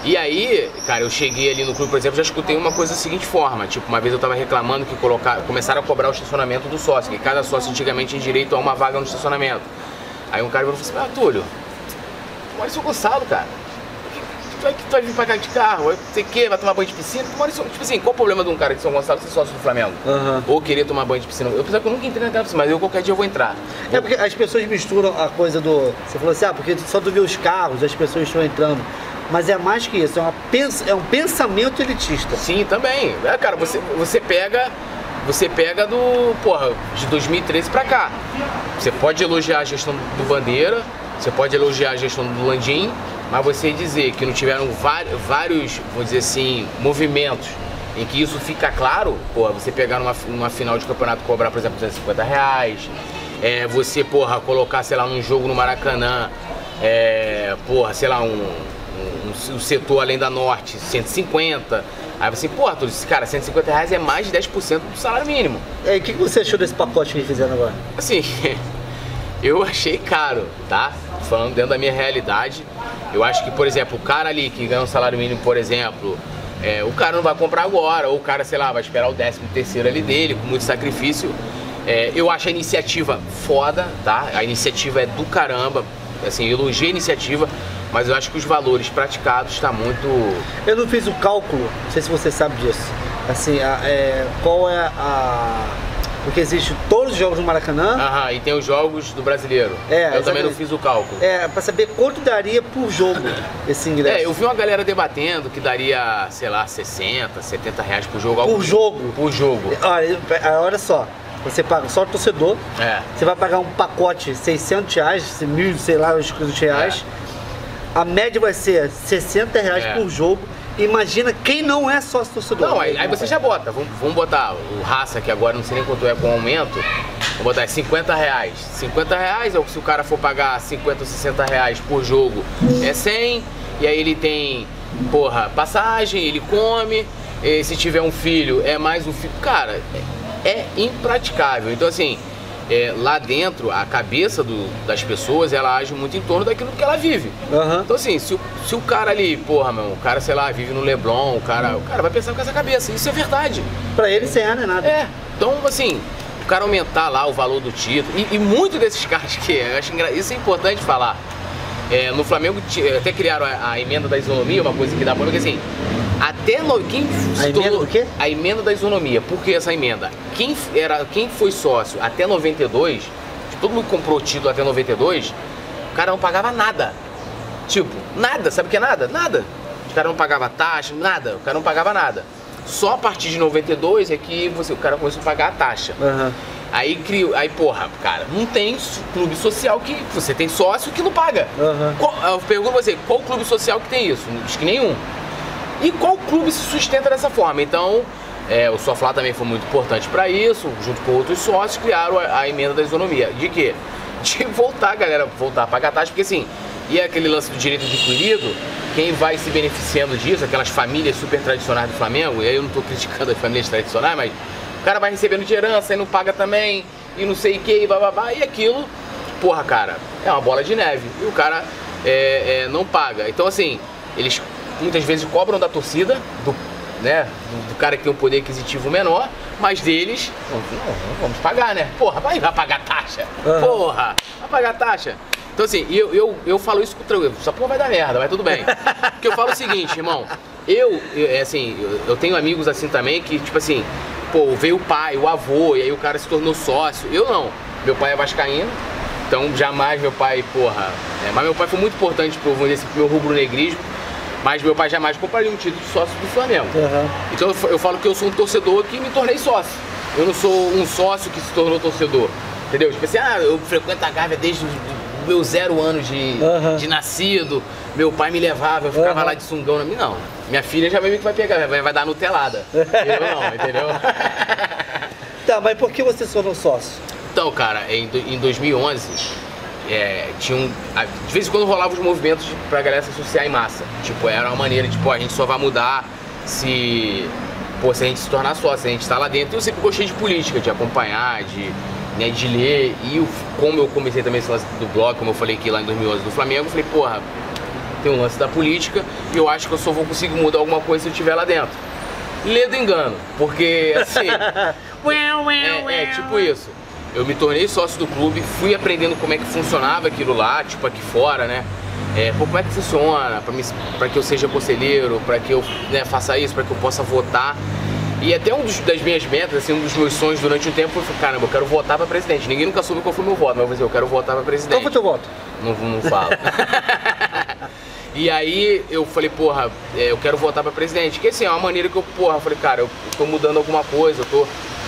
E aí, cara, eu cheguei ali no clube, por exemplo, já escutei uma coisa da seguinte forma, tipo, uma vez eu tava reclamando que começaram a cobrar o estacionamento do sócio, que cada sócio antigamente tinha direito a uma vaga no estacionamento. Aí um cara falou assim, Túlio, tu mora em São Gonçalo, cara, tu vai vir pra cá de carro, não sei o que, vai tomar banho de piscina, tu mora em São... Tipo assim, qual o problema de um cara de São Gonçalo ser sócio do Flamengo? Ou querer tomar banho de piscina? Eu pensava que eu nunca entrei naquela piscina, mas eu qualquer dia eu vou entrar. É porque as pessoas misturam a coisa do... Você falou assim, porque só tu vê os carros, as pessoas estão entrando. Mas é mais que isso, é um pensamento elitista. Sim, também. Cara, você pega de 2013 pra cá. Você pode elogiar a gestão do Bandeira, você pode elogiar a gestão do Landim, mas você dizer que não tiveram vários, vamos dizer assim, movimentos em que isso fica claro, você pegar numa final de campeonato cobrar, por exemplo, R$250, você, colocar, sei lá, num jogo no Maracanã, sei lá, um setor além da Norte, 150. Aí você, cara, R$150 é mais de 10% do salário mínimo. E o que você achou desse pacote que eles fizeram agora? Assim, eu achei caro, tá? Falando dentro da minha realidade. Eu acho que, por exemplo, o cara ali que ganha um salário mínimo, por exemplo, o cara não vai comprar agora, ou o cara, sei lá, vai esperar o 13º ali dele, com muito sacrifício. Eu acho a iniciativa foda, tá? A iniciativa é do caramba, assim, eu elogiei a iniciativa, mas eu acho que os valores praticados está muito... Eu não fiz o cálculo, não sei se você sabe disso, assim, qual é a... Porque existem todos os jogos do Maracanã. E tem os jogos do Brasileiro. Eu também não fiz o cálculo. Pra saber quanto daria por jogo esse ingresso. Eu vi uma galera debatendo que daria, sei lá, 60, 70 reais por jogo. Por jogo? Por jogo. Olha só, você paga só o torcedor, você vai pagar um pacote de 600 reais, 1.000, sei lá, os reais. A média vai ser 60 reais por jogo. Imagina quem não é sócio torcedor. Não, aí você já bota. Vamos botar o Raça, que agora não sei nem quanto é com o aumento. Vamos botar 50 reais. 50 reais, se o cara for pagar 50 ou 60 reais por jogo, é 100. E aí ele tem, passagem, ele come. E se tiver um filho, é mais um filho. Cara, é impraticável. Então, assim, lá dentro, a cabeça das pessoas, ela age muito em torno daquilo que ela vive. Então, assim, se o cara ali, o cara, sei lá, vive no Leblon, o cara vai pensar com essa cabeça. Isso é verdade. Pra ele, sem ar, não é nada. Então, assim, o cara aumentar lá o valor do título, e muitos desses caras que eu acho isso é importante falar. No Flamengo, até criaram a emenda da isonomia, uma coisa que dá pra ver, assim, a emenda do quê? A emenda da isonomia. Por que essa emenda? Quem foi sócio até 92, todo mundo comprou título até 92, o cara não pagava nada. Tipo, nada. Sabe o que é nada? Nada. O cara não pagava taxa, nada. O cara não pagava nada. Só a partir de 92 é que o cara começou a pagar a taxa. Aí cara, não tem clube social que você tem sócio que não paga. Eu pergunto a você, qual clube social que tem isso? Acho que nenhum. E qual clube se sustenta dessa forma? Então, o Soflá também foi muito importante para isso, junto com outros sócios, criaram a emenda da isonomia. De quê? De voltar a pagar taxa, porque assim, e aquele lance do direito adquirido, quem vai se beneficiando disso, aquelas famílias super tradicionais do Flamengo, e aí eu não estou criticando as famílias tradicionais, mas o cara vai recebendo de herança e não paga também, e não sei o que, e bababá, e aquilo, cara, é uma bola de neve, e o cara não paga. Então, assim, eles muitas vezes cobram da torcida, do cara que tem um poder aquisitivo menor, mas deles, não vamos pagar, né? Vai pagar taxa. Vai pagar taxa. Então, assim, eu falo isso com tranquilo, essa porra vai dar merda, mas tudo bem. Porque eu falo o seguinte, irmão, eu tenho amigos assim também que, tipo assim, veio o pai, o avô, e aí o cara se tornou sócio. Eu não. Meu pai é vascaíno, Então jamais meu pai, porra... mas meu pai foi muito importante pro meu rubro-negrismo, mas meu pai jamais compraria um título de sócio do Flamengo. Então eu falo que eu sou um torcedor que me tornei sócio. Eu não sou um sócio que se tornou torcedor. Entendeu? Tipo assim, eu frequento a Gávea desde os meus 0 anos de nascido. Meu pai me levava, eu ficava lá de sungão. Não, minha filha já vai pegar, vai dar nutelada. Eu não, entendeu? Tá, mas por que você se tornou sócio? Então, cara, em 2011, de vez em quando rolavam os movimentos pra galera se associar em massa. Tipo, era uma maneira de, a gente só vai mudar se a gente se tornar sócio, se a gente tá lá dentro. Eu sempre gostei de política, de acompanhar, de ler. E como eu comecei também esse lance do blog, como eu falei aqui lá em 2011 do Flamengo, eu falei, porra, tem um lance da política e eu acho que eu só vou conseguir mudar alguma coisa se eu estiver lá dentro. Lê do engano, porque assim, tipo isso. Eu me tornei sócio do clube, fui aprendendo como é que funcionava aquilo lá, tipo aqui fora, né? Como é que funciona, pra que eu seja conselheiro, pra que eu faça isso, pra que eu possa votar. E até das minhas metas, assim, um dos meus sonhos durante um tempo foi, caramba, eu quero votar pra presidente. Ninguém nunca soube qual foi o meu voto, mas eu vou dizer, eu quero votar pra presidente. Qual foi o teu voto? Não falo. E aí eu falei, porra, eu quero votar pra presidente. Que assim, é uma maneira que eu falei, cara, eu tô mudando alguma coisa,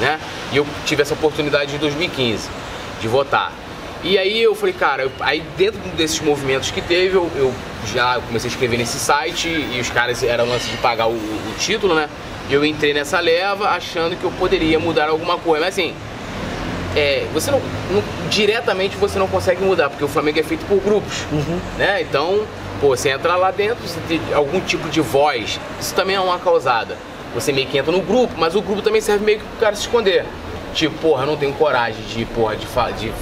né? E eu tive essa oportunidade em 2015 de votar. E aí eu falei, cara, aí dentro desses movimentos que teve, eu já comecei a escrever nesse site e os caras eram lance de pagar o título, né? Eu entrei nessa leva achando que eu poderia mudar alguma coisa, mas assim, você diretamente você não consegue mudar, porque o Flamengo é feito por grupos, né? Então, você entra lá dentro, você tem algum tipo de voz, isso também é uma causada. Você meio que entra no grupo, mas o grupo também serve meio que pro cara se esconder. Tipo, porra, eu não tenho coragem de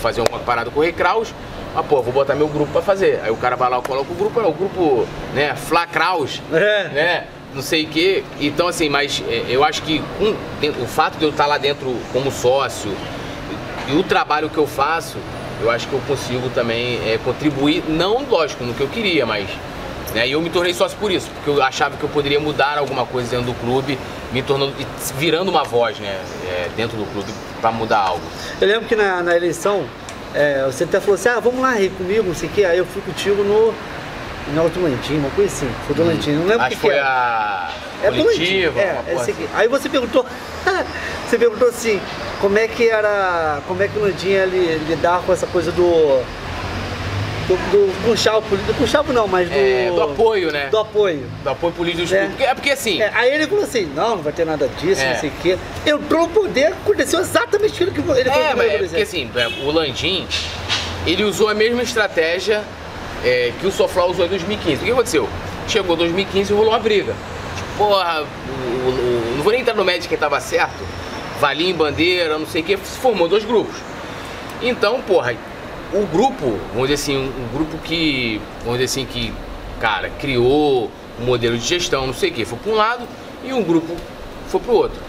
fazer uma parada com o Recraus, mas vou botar meu grupo pra fazer. Aí o cara vai lá, coloca o grupo, né, Fla Kraus, né, não sei o quê. Então assim, mas eu acho que o fato de eu estar lá dentro como sócio e o trabalho que eu faço, eu acho que eu consigo também contribuir, não, lógico, no que eu queria, mas... E eu me tornei sócio por isso, porque eu achava que eu poderia mudar alguma coisa dentro do clube, virando uma voz, né, dentro do clube, para mudar algo. Eu lembro que na eleição, você até falou assim, vamos lá rir comigo, não sei o que, aí eu fui contigo no Landim, uma coisa assim, foi do Landim, não lembro o que foi era. A coletiva, assim. Aí você perguntou, assim, como é que o Landim ia lidar com essa coisa do puxava não, mas do apoio, né? Do apoio. Do apoio político dos clubes. Porque assim... aí ele falou assim, não vai ter nada disso, não sei o quê. Entrou no poder, aconteceu exatamente aquilo que ele falou. Porque assim, o Landim, ele usou a mesma estratégia que o Soflá usou em 2015. O que aconteceu? Chegou 2015 e rolou uma briga. Tipo, porra, não vou nem entrar no médico quem tava certo. Valim, Bandeira, não sei o quê, se formou 2 grupos. Então, porra... O grupo, vamos dizer assim, um grupo que, cara, criou um modelo de gestão, não sei o que, foi para um lado e um grupo foi para o outro.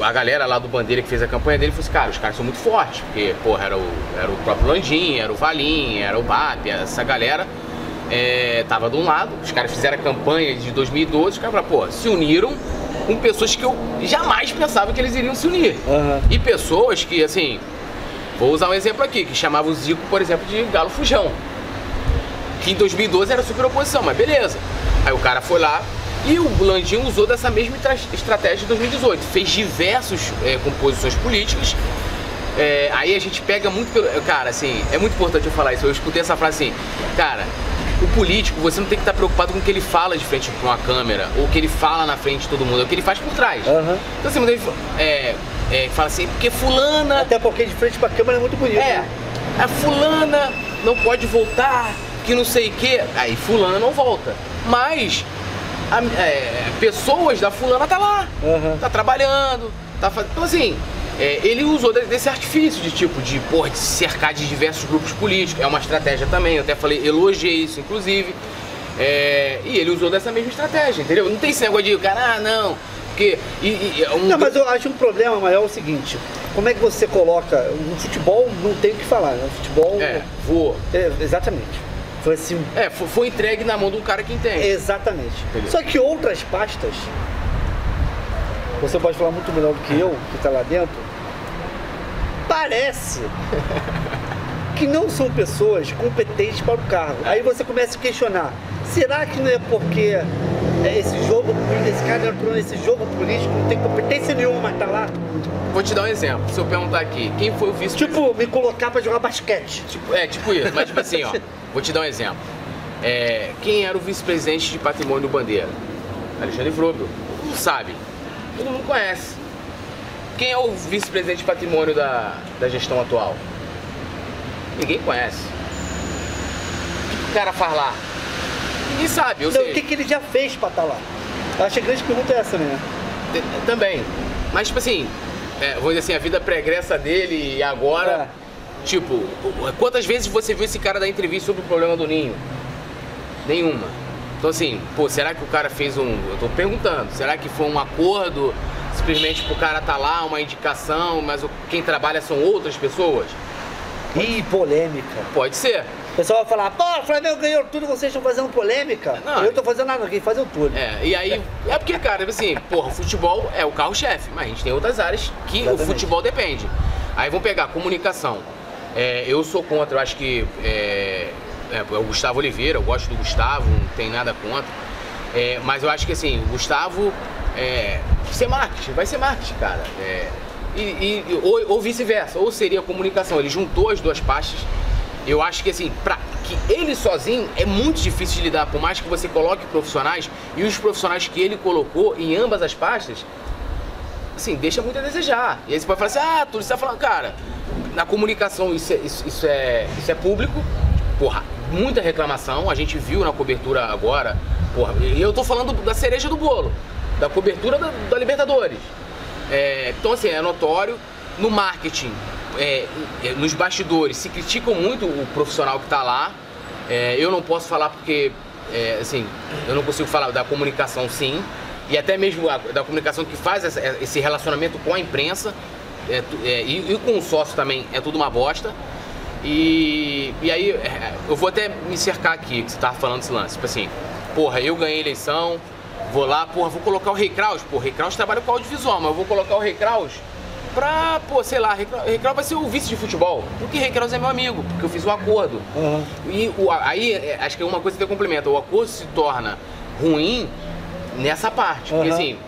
A galera lá do Bandeira que fez a campanha dele falou assim, cara, os caras são muito fortes, porque, porra, era o próprio Landim, era o Valim, era o BAP, essa galera tava de um lado, os caras fizeram a campanha de 2012, os caras falaram, pô, se uniram com pessoas que eu jamais pensava que eles iriam se unir. E pessoas que, assim... Vou usar um exemplo aqui, que chamava o Zico, por exemplo, de Galo Fujão. Que em 2012 era super oposição, mas beleza. Aí o cara foi lá e o Landim usou dessa mesma estratégia em 2018. Fez diversas composições políticas. Aí a gente pega muito pelo... Cara, assim, é muito importante eu falar isso. Eu escutei essa frase assim, cara, o político, você não tem que estar preocupado com o que ele fala de frente para uma câmera, ou o que ele fala na frente de todo mundo, é o que ele faz por trás. Então assim, muita gente fala assim, porque fulana... Até porque de frente pra câmera é muito bonito. Né? A fulana não pode voltar, que não sei o quê. Aí fulana não volta. Mas pessoas da fulana tá lá, tá trabalhando, tá fazendo... Então assim, ele usou desse artifício de tipo, de se cercar de diversos grupos políticos. É uma estratégia também, eu até falei, elogiei isso, inclusive. E ele usou dessa mesma estratégia, entendeu? Não tem esse negócio de, cara, não... Porque, Não, mas eu acho um problema maior o seguinte, como é que você coloca, no futebol não tem o que falar, né? O futebol... voa. Exatamente. Foi assim... foi entregue na mão de um cara que entende. Exatamente. Entendeu? Só que outras pastas, você pode falar muito melhor do que eu, que tá lá dentro, parece que não são pessoas competentes para o cargo. Aí você começa a questionar, será que não é porque esse cara entrou nesse jogo político, não tem competência nenhuma, mas tá lá? Vou te dar um exemplo. Se eu perguntar aqui, quem foi o vice-presidente? Tipo, me colocar pra jogar basquete. Tipo isso. Mas tipo assim, ó, vou te dar um exemplo. Quem era o vice-presidente de patrimônio do Bandeira? Alexandre Frobel. Todo mundo sabe. Todo mundo conhece. Quem é o vice-presidente de patrimônio da gestão atual? Ninguém conhece. O que o cara faz lá? Ninguém sabe. Não, o que ele já fez pra estar lá? Eu acho que a grande pergunta é essa, né? Também. Mas, tipo assim, vamos dizer assim, a vida pregressa dele e agora... Tipo, quantas vezes você viu esse cara dar entrevista sobre o problema do Ninho? Nenhuma. Então, assim, pô, será que o cara fez Eu tô perguntando, será que foi um acordo simplesmente pro cara tá lá, uma indicação, mas quem trabalha são outras pessoas? Ih, polêmica. Pode ser. O pessoal vai falar, pô, o Flamengo ganhou tudo, vocês estão fazendo polêmica. Não, eu tô fazendo nada, quem faz é o tudo. E aí, porque, cara, assim, porra, o futebol é o carro-chefe, mas a gente tem outras áreas que Exatamente. O futebol depende. Aí vamos pegar comunicação. Eu sou contra, eu acho que é o Gustavo Oliveira, eu gosto do Gustavo, não tem nada contra. Mas eu acho que assim, o Gustavo vai ser marketing, cara. Ou vice-versa, ou seria comunicação. Ele juntou as duas pastas. Eu acho que assim, que ele sozinho é muito difícil de lidar, por mais que você coloque profissionais, e os profissionais que ele colocou em ambas as pastas, assim, deixa muito a desejar. E aí você pode falar assim, tudo você tá falando, cara, na comunicação isso é público, porra, muita reclamação, a gente viu na cobertura agora, porra, e eu tô falando da cereja do bolo, da cobertura da Libertadores. Então assim, é notório, no marketing, nos bastidores, se criticam muito o profissional que tá lá. Eu não posso falar porque, assim, eu não consigo falar da comunicação, sim, e até mesmo da comunicação que faz esse relacionamento com a imprensa, e com o sócio também, é tudo uma bosta. E aí, eu vou até me cercar aqui, que você tava falando desse lance, tipo assim, porra, eu ganhei a eleição, vou lá, porra, vou colocar o Rei Kraus, o Rei Kraus trabalha com audiovisual, mas eu vou colocar o Rei Kraus pra, sei lá, Rei Kraus vai ser o vice de futebol, porque Rei Kraus é meu amigo, porque eu fiz um acordo. Uhum. E aí, acho que é uma coisa que tem complemento, o acordo se torna ruim nessa parte, porque assim,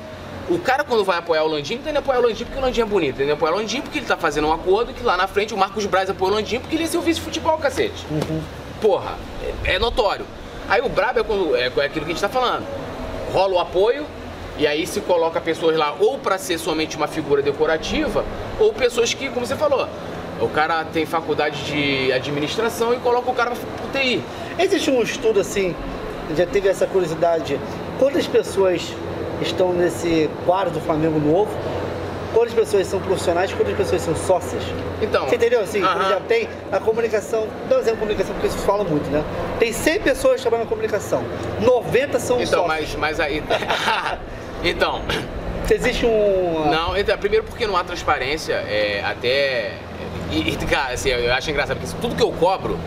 o cara quando vai apoiar o Landim, ele apoia o Landim porque o Landim é bonito, ele apoia o Landim porque ele tá fazendo um acordo que lá na frente o Marcos Braz apoia o Landim porque ele ia ser o vice de futebol, cacete. Uhum. Porra, é notório. Aí o brabo é aquilo que a gente tá falando, rola o apoio, e aí se coloca pessoas lá ou para ser somente uma figura decorativa, ou pessoas que, como você falou, o cara tem faculdade de administração e coloca o cara pro TI. Existe um estudo assim, já teve essa curiosidade, quantas pessoas estão nesse quadro do Flamengo novo, quantas pessoas são profissionais, quantas pessoas são sócias? Então, você entendeu? Assim, já tem a comunicação, dá um exemplo de comunicação, porque isso fala muito, né? Tem 100 pessoas trabalhando na comunicação, 90 são sócios. Mas aí... Então... Existe um... Não, então, primeiro porque não há transparência, cara, assim, eu acho engraçado, porque tudo que eu cobro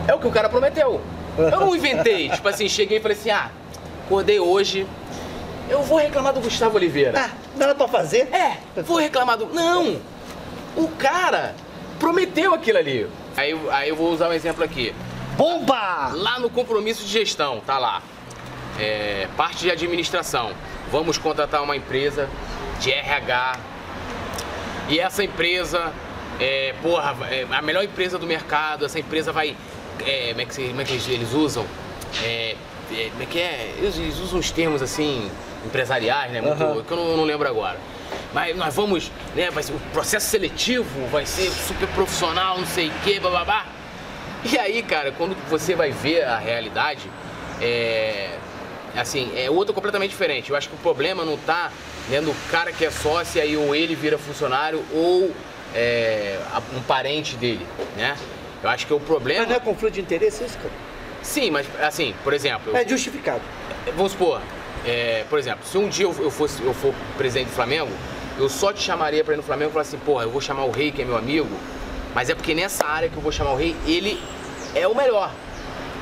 é o que o cara prometeu. Eu não inventei, tipo assim, cheguei e falei assim, acordei hoje, eu vou reclamar do Gustavo Oliveira. Nada pra fazer? Vou reclamar do... Não! O cara prometeu aquilo ali. Aí eu vou usar um exemplo aqui. Bomba! Lá no compromisso de gestão, tá lá. Parte de administração. Vamos contratar uma empresa de RH. E essa empresa, a melhor empresa do mercado. Essa empresa vai... como é que eles usam? Como é que é? Eles usam uns termos assim, empresariais, né? Muito, que eu não lembro agora. Mas nós vamos, né? Vai ser, o processo seletivo vai ser super profissional, não sei o quê, bababá. E aí, cara, quando você vai ver a realidade, assim, é outra completamente diferente. Eu acho que o problema não tá, né, no cara que é sócio e aí ou ele vira funcionário ou um parente dele, né? Eu acho que o problema... Mas não é conflito de interesse isso, cara? Sim, mas assim, por exemplo... É justificado. Vamos supor, por exemplo, se um dia eu for presidente do Flamengo, eu só te chamaria pra ir no Flamengo e falar assim, porra, eu vou chamar o Rei, que é meu amigo, mas é porque nessa área que eu vou chamar o Rei, ele é o melhor.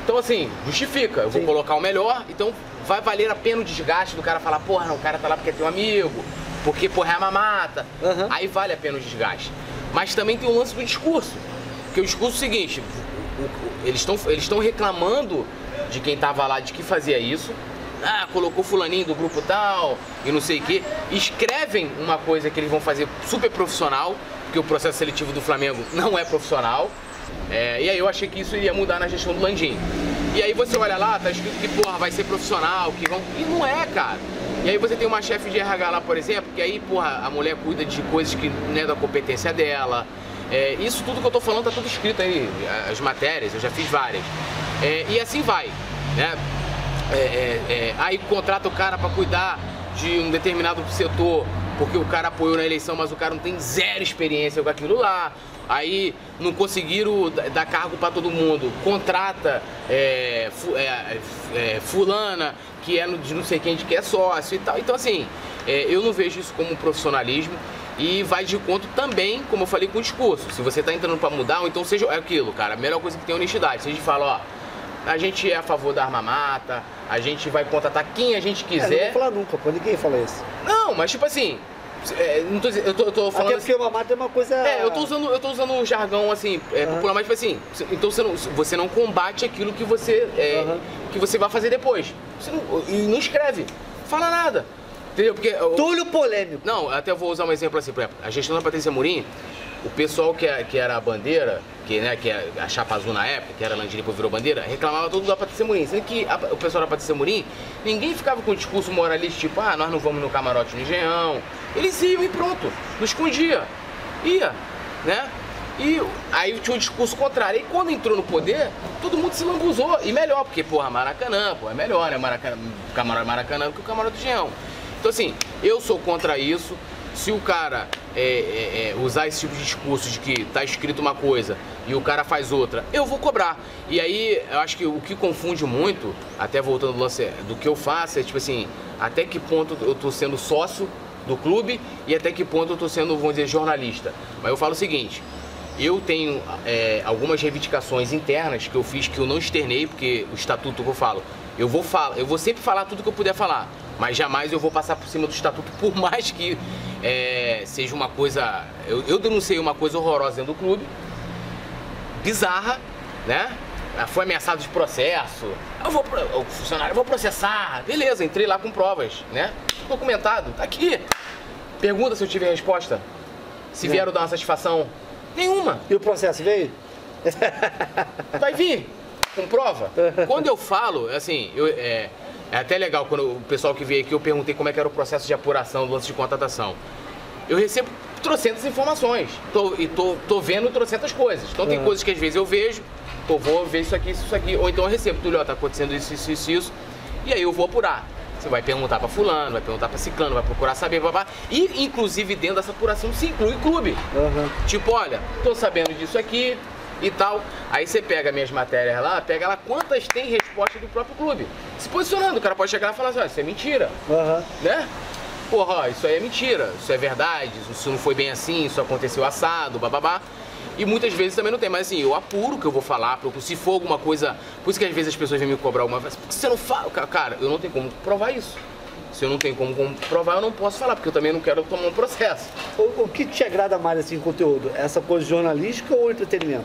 Então assim, justifica, eu vou colocar o melhor, então vai valer a pena o desgaste do cara falar, porra, não, o cara tá lá porque é teu amigo, porque, porra, é a mamata. Aí vale a pena o desgaste. Mas também tem o lance do discurso. Porque o discurso é o seguinte, eles estão reclamando de quem tava lá, de que fazia isso. Ah, colocou fulaninho do grupo tal e não sei o quê. Escrevem uma coisa que eles vão fazer super profissional, porque o processo seletivo do Flamengo não é profissional. E aí eu achei que isso iria mudar na gestão do Landim. E aí você olha lá, tá escrito que, porra, vai ser profissional, que vão... E não é, cara. E aí você tem uma chefe de RH lá, por exemplo, que aí, porra, a mulher cuida de coisas que não é da competência dela. Isso tudo que eu tô falando tá tudo escrito aí, as matérias, eu já fiz várias. E assim vai, né? Aí contrata o cara para cuidar de um determinado setor, porque o cara apoiou na eleição, mas o cara não tem zero experiência com aquilo lá. Aí não conseguiram dar cargo para todo mundo, contrata fulana, que é de não sei quem, que é sócio e tal. Então assim, eu não vejo isso como um profissionalismo. E vai de conta também, como eu falei, com o discurso. Se você tá entrando para mudar, ou então seja aquilo, cara, a melhor coisa que tem é honestidade. Se a gente fala, ó, a gente é a favor da arma-mata, a gente vai contratar quem a gente quiser. Não vou falar nunca, pô, ninguém fala isso. Não, mas tipo assim, eu tô falando. Até porque uma mata é uma coisa. Eu tô usando um jargão assim, popular, mas tipo assim, então você não combate aquilo que você, que você vai fazer depois. E não escreve, fala nada. Entendeu? Porque Túlio polêmico. Não, até vou usar um exemplo assim, por exemplo, a gestão da Patrícia Amorim, o pessoal que era a bandeira, que é a chapa azul na época, que era Landim, depois virou bandeira, reclamava todo da Patrícia Amorim. Sendo que o pessoal da Patrícia Amorim, ninguém ficava com um discurso moralista, tipo, nós não vamos no camarote no Engenhão. Eles iam e pronto, não escondia. Ia, né? E aí tinha um discurso contrário. E quando entrou no poder, todo mundo se lambuzou. E melhor, porque, porra, Maracanã, é melhor, né? Camarote Maracanã do que o camarote do Engenhão. Então assim, eu sou contra isso. Se o cara usar esse tipo de discurso de que tá escrito uma coisa e o cara faz outra, eu vou cobrar. E aí, eu acho que o que confunde muito, até voltando ao lance do que eu faço, é tipo assim, até que ponto eu tô sendo sócio do clube e até que ponto eu tô sendo, vamos dizer, jornalista. Mas eu falo o seguinte, eu tenho algumas reivindicações internas que eu fiz que eu não externei, porque o estatuto que eu falo, eu vou sempre falar tudo que eu puder falar, mas jamais eu vou passar por cima do estatuto, por mais que seja uma coisa... Eu denunciei uma coisa horrorosa dentro do clube, bizarra, né? Foi ameaçado de processo, o funcionário, eu vou processar, beleza, entrei lá com provas, né? Documentado, tá aqui. Pergunta se eu tive a resposta, se vieram dar uma satisfação. Nenhuma. E o processo veio? Vai vir, com prova. Quando eu falo, assim, é até legal, quando o pessoal que veio aqui, eu perguntei como é que era o processo de apuração do lance de contratação. Eu recebo trocentas informações, tô vendo trocentas coisas. Então tem coisas que às vezes eu vejo, vou ver isso aqui, ou então eu recebo, Túlio, tá acontecendo isso, e aí eu vou apurar. Você vai perguntar pra fulano, vai perguntar pra ciclano, vai procurar saber, babá. E, inclusive, dentro dessa apuração se inclui clube. Tipo, olha, tô sabendo disso aqui e tal. Aí você pega minhas matérias lá, pega lá quantas tem resposta do próprio clube. Se posicionando, o cara pode chegar lá e falar assim, ó, isso é mentira. Né? Porra, ó, isso aí é mentira, isso é verdade, isso não foi bem assim, isso aconteceu assado, bababá. E muitas vezes também não tem, mas assim, eu apuro o que eu vou falar, se for alguma coisa... Por isso que às vezes as pessoas vêm me cobrar alguma coisa, porque você não fala... Cara, eu não tenho como provar isso. Se eu não tenho como provar, eu não posso falar, porque eu também não quero tomar um processo. O que te agrada mais, assim, conteúdo? Essa coisa jornalística ou entretenimento?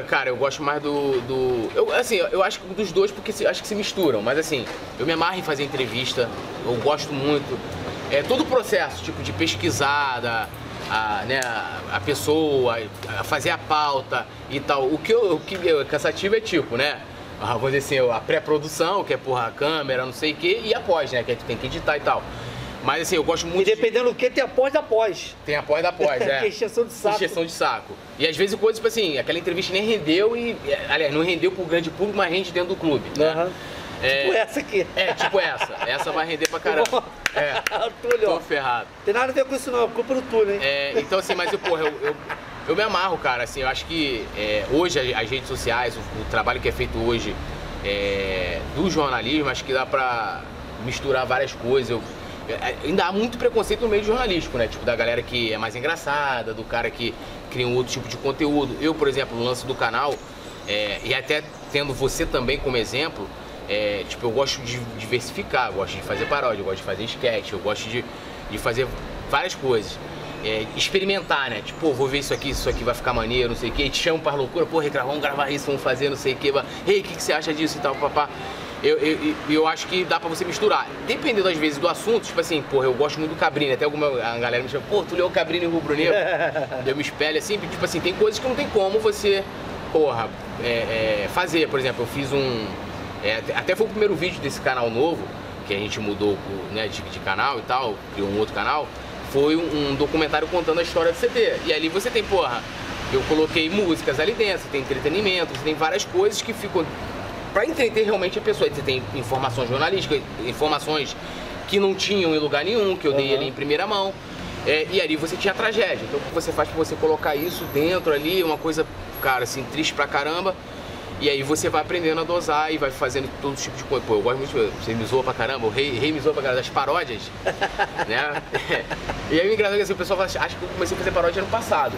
Cara, eu gosto mais eu acho que dos dois, porque acho que se misturam, mas assim, eu me amarro em fazer entrevista, eu gosto muito. Todo o processo, tipo, de pesquisar, a pessoa, a fazer a pauta e tal. O que é cansativo é tipo, né? Vou dizer assim, a pré-produção, que é porra, a câmera, não sei o quê, e a pós, né? Que a gente tem que editar e tal. Mas assim, eu gosto muito. E dependendo do que, tem a pós da pós. Tem a pós da pós, Que é encheção de saco. Encheção de saco. E às vezes coisas, tipo assim, aquela entrevista nem rendeu aliás, não rendeu pro grande público, mas rende dentro do clube. Né? Tipo essa aqui. Tipo essa. Essa vai render pra caramba. Túlio, tô ferrado. Tem nada a ver com isso não, é culpa do Túlio, hein? Então assim, mas eu me amarro, cara, assim, eu acho que hoje as redes sociais, o trabalho que é feito hoje do jornalismo, acho que dá pra misturar várias coisas. Ainda há muito preconceito no meio jornalístico, né? Tipo, da galera que é mais engraçada, do cara que cria um outro tipo de conteúdo. Eu, por exemplo, no lance do canal, e até tendo você também como exemplo, tipo, eu gosto de diversificar, eu gosto de fazer paródia, eu gosto de fazer sketch, eu gosto de fazer várias coisas. experimentar, né? Tipo, pô, vou ver isso aqui vai ficar maneiro, não sei o que, e te chamam para loucura, pô, vamos gravar isso, vamos fazer, não sei o que, ei, o que você acha disso e tal, papá. Eu acho que dá pra você misturar. Dependendo às vezes do assunto, tipo assim, porra, eu gosto muito do Cabrini, até a galera me chama, pô, tu leu o Cabrini Rubro Negro? Eu me espelho assim, tipo assim, tem coisas que não tem como você, porra, fazer. Por exemplo, eu fiz até foi o primeiro vídeo desse canal novo, que a gente mudou, né, de canal e tal, criou um outro canal, foi um documentário contando a história do CT. E ali você tem, porra, eu coloquei músicas ali dentro, você tem entretenimento, você tem várias coisas que ficam para entreter realmente a pessoa. Você tem informações jornalísticas, informações que não tinham em lugar nenhum, que eu dei ali em primeira mão. E ali você tinha a tragédia. Então o que você faz para você colocar isso dentro ali, uma coisa, cara, assim, triste pra caramba. E aí você vai aprendendo a dosar e vai fazendo todo tipo de coisa. Pô, eu gosto muito, você me zoa pra caramba, o rei me zoa pra caramba das paródias, né? E aí o engraçado é que assim, o pessoal acha que eu comecei a fazer paródia ano passado.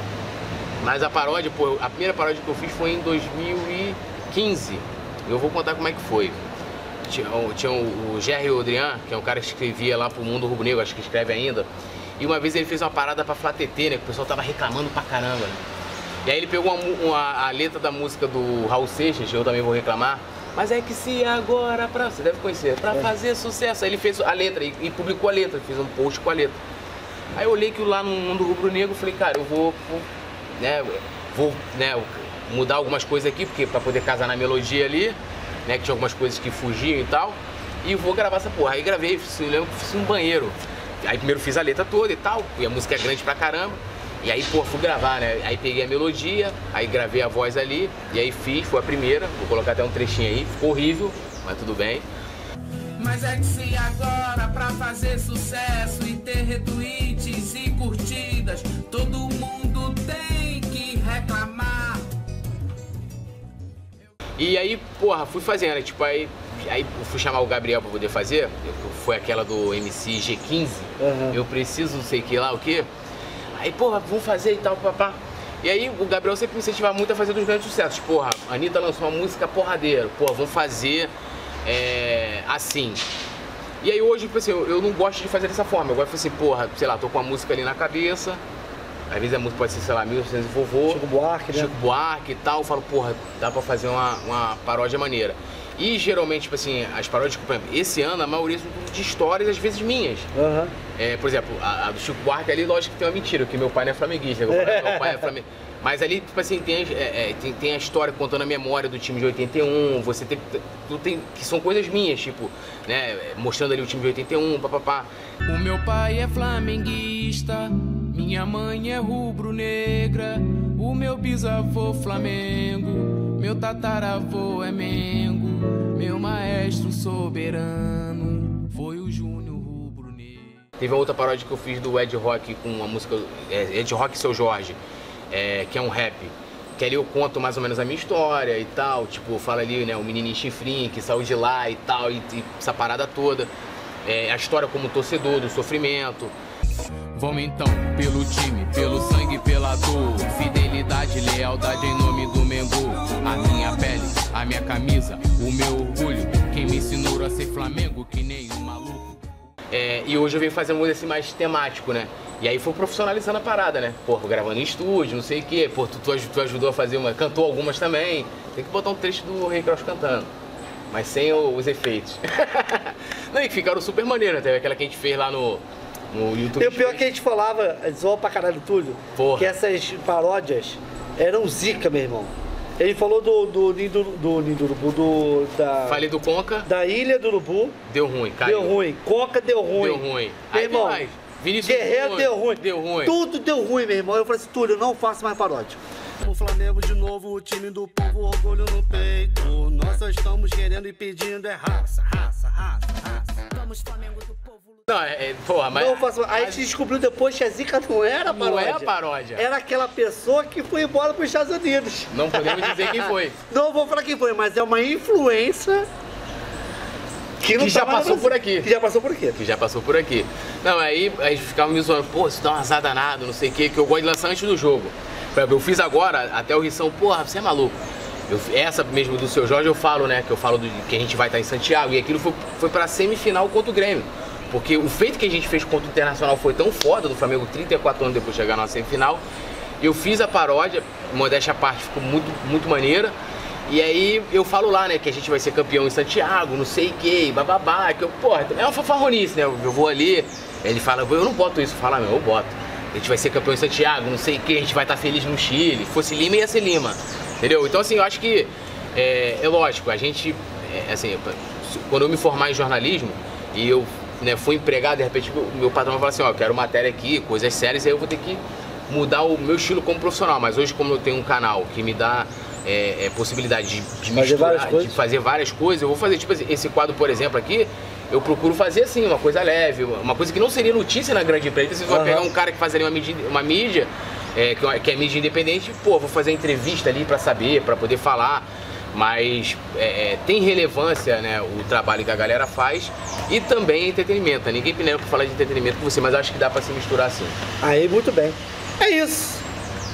Mas a paródia, pô, a primeira paródia que eu fiz foi em 2015. Eu vou contar como é que foi. Tinha o Gerry Odrian, que é um cara que escrevia lá pro Mundo Rubro Negro, acho que escreve ainda. E uma vez ele fez uma parada pra Flá TT, né? Que o pessoal tava reclamando pra caramba, né? E aí ele pegou a letra da música do Raul Seixas, eu também vou reclamar. Mas é que se agora, você deve conhecer, pra fazer sucesso. Aí ele fez a letra e publicou a letra, fez um post com a letra. Aí eu olhei que lá no Mundo Rubro Negro, falei, cara, eu vou mudar algumas coisas aqui, porque pra poder casar na melodia ali, né, que tinha algumas coisas que fugiam e tal, e vou gravar essa porra. Aí gravei, eu lembro que fiz um banheiro. Aí primeiro fiz a letra toda e tal, e a música é grande pra caramba. E aí, pô, fui gravar, né? Aí peguei a melodia, aí gravei a voz ali, e aí foi a primeira, vou colocar até um trechinho aí, ficou horrível, mas tudo bem. Mas é que se agora pra fazer sucesso e ter retweets e curtidas, todo mundo tem que reclamar. E aí, porra, fui fazendo, tipo, aí eu fui chamar o Gabriel pra poder fazer, foi aquela do MC G15, eu preciso não sei que lá, o quê? Aí, porra, vamos fazer e tal, papá. E aí o Gabriel sempre me incentivava muito a fazer dos grandes sucessos. Porra, a Anitta lançou uma música porradeira, porra, vamos fazer assim. E aí hoje, tipo assim, eu não gosto de fazer dessa forma, eu gosto de fazer assim, porra, sei lá, tô com a música ali na cabeça, às vezes a música pode ser, sei lá, 1900 e vovô, Chico Buarque, né? Chico Buarque e tal, eu falo, porra, dá pra fazer uma paródia maneira. E geralmente, tipo assim, as paródias, por exemplo, esse ano a maioria são de histórias, às vezes minhas. Por exemplo, a do Chico Buarque ali, lógico que tem uma mentira, porque meu pai não é flamenguista, meu pai é flamenguista. Mas ali, tipo assim, tem a história contando a memória do time de 81, você tem que são coisas minhas, tipo, né, mostrando ali o time de 81, papapá. O meu pai é flamenguista, minha mãe é rubro-negra, o meu bisavô Flamengo, meu tataravô é Mengo, meu maestro soberano foi o Júnior Rubro-Negro. Teve uma outra paródia que eu fiz do Ed Rock com a música Ed Rock e Seu Jorge, que é um rap. Que ali eu conto mais ou menos a minha história e tal, tipo, fala ali, né, o menininho chifrinho que saiu de lá e tal, e essa parada toda. A história como torcedor, do sofrimento. Vamos então, pelo time, pelo sangue, pela dor, fidelidade, lealdade em nome do Mengo. A minha pele, a minha camisa, o meu orgulho, quem me ensinou a ser Flamengo que nem um maluco. E hoje eu venho fazendo um música assim mais temático, né? E aí foi profissionalizando a parada, né? Pô, gravando em estúdio, não sei o quê. Pô, tu ajudou a fazer cantou algumas também. Tem que botar um trecho do Rei Cross cantando, mas sem os efeitos. Não, e que ficaram super maneiras, teve aquela que a gente fez lá no YouTube. E o pior é que a gente falava, zoou pra caralho tudo, porra, que essas paródias eram zica, meu irmão. Ele falou do Ninho do Urubu, falei do Conca. Da Ilha do Urubu. Deu ruim, caiu. Deu ruim. Conca deu ruim. Deu ruim. Meu irmão, Vinícius Guerreiro deu ruim. Deu ruim. Tudo deu ruim, meu irmão. Eu falei assim, Túlio, não faço mais paródia. O Flamengo de novo, o time do povo, orgulho no peito. Nós só estamos querendo e pedindo raça, raça, raça, raça. Vamos Flamengo do povo. Não, porra, mas... Não faço... Aí a gente descobriu depois que a zica não era a paródia. Não é a paródia. Era aquela pessoa que foi embora para os Estados Unidos. Não podemos dizer quem foi. Não vou falar quem foi, mas é uma influência que já passou por aqui. Que já passou por aqui. Que já passou por aqui. Não, aí a gente ficava me zoando, pô, isso dá uma azar danada, não sei o quê, que eu gosto de lançar antes do jogo. Eu fiz agora, até o Rição, porra, você é maluco. Essa mesmo do Seu Jorge eu falo, né, que eu falo que a gente vai estar em Santiago, e aquilo foi pra semifinal contra o Grêmio. Porque o feito que a gente fez contra o Internacional foi tão foda, do Flamengo 34 anos depois de chegar na semifinal. Eu fiz a paródia, modéstia à parte, ficou muito maneira. E aí eu falo lá, né, que a gente vai ser campeão em Santiago, não sei o que, bababá, que eu, porra, é uma fanfarronice, né? Eu vou ali, ele fala, eu não boto isso, fala, meu, eu boto. A gente vai ser campeão em Santiago, não sei o que, a gente vai estar feliz no Chile. Fosse Lima, ia ser Lima, entendeu? Então, assim, eu acho que é lógico, a gente, assim, quando eu me formar em jornalismo e eu, né, fui empregado, de repente meu patrão vai falar assim, ó, eu quero matéria aqui, coisas sérias, aí eu vou ter que mudar o meu estilo como profissional. Mas hoje, como eu tenho um canal que me dá possibilidade de misturar, de fazer várias coisas, eu vou fazer, tipo, esse quadro, por exemplo, aqui, eu procuro fazer assim, uma coisa leve, uma coisa que não seria notícia na grande imprensa. Você vai pegar um cara que faz ali uma mídia, que é mídia independente, pô, vou fazer entrevista ali pra saber, pra poder falar. Mas tem relevância, né, o trabalho que a galera faz e também entretenimento. Ninguém pediu pra falar de entretenimento com você, mas acho que dá pra se misturar assim. Aí, muito bem. É isso.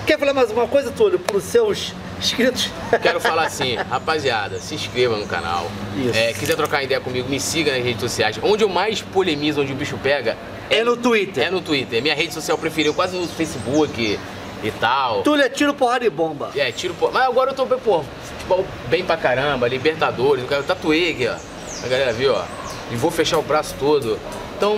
Quer falar mais uma coisa, Túlio, pros seus inscritos? Quero falar assim, rapaziada, se inscreva no canal. Quiser trocar ideia comigo, me siga nas redes sociais. Onde eu mais polemizo, onde o bicho pega... É no Twitter. É no Twitter. Minha rede social preferida, quase no Facebook e tal. Túlio é tiro, porrada e bomba. Tiro, porrada. Mas agora eu tô, pô, futebol bem pra caramba, Libertadores, eu tatuei aqui, ó. A galera viu, ó. E vou fechar o braço todo. Então,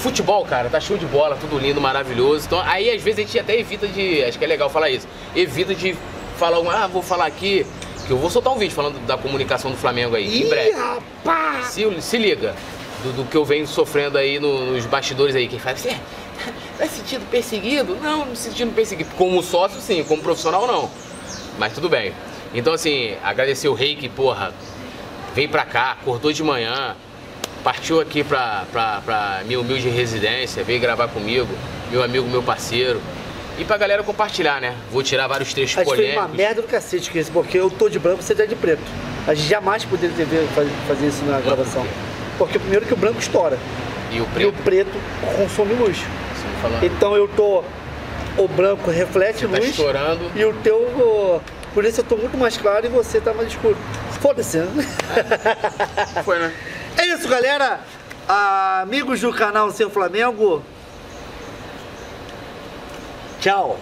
futebol, cara, tá show de bola, tudo lindo, maravilhoso. Então, aí às vezes a gente até evita de, acho que é legal falar isso, evita de falar, vou falar aqui, que eu vou soltar um vídeo falando da comunicação do Flamengo aí, em breve. Rapaz! Se liga, do que eu venho sofrendo aí nos bastidores aí, quem fala, você tá se sentindo perseguido? Não me sentindo perseguido. Como sócio, sim, como profissional, não. Mas tudo bem. Então, assim, agradecer o Rei que, porra, veio pra cá, acordou de manhã, partiu aqui pra minha humilde residência, veio gravar comigo, meu amigo, meu parceiro. E pra galera compartilhar, né? Vou tirar vários trechos polêmicos. A gente fez uma merda do cacete, Cris, porque eu tô de branco e você tá de preto. A gente jamais poderia fazer isso na gravação. Porque primeiro que o branco estoura. E o preto consome luz. Então eu tô... O branco reflete luz. Tá estourando. E o teu... Por isso eu tô muito mais claro e você tá mais escuro. Foda-se, né? Foi, né? É isso, galera. Amigos do canal Seu Flamengo. Tchau.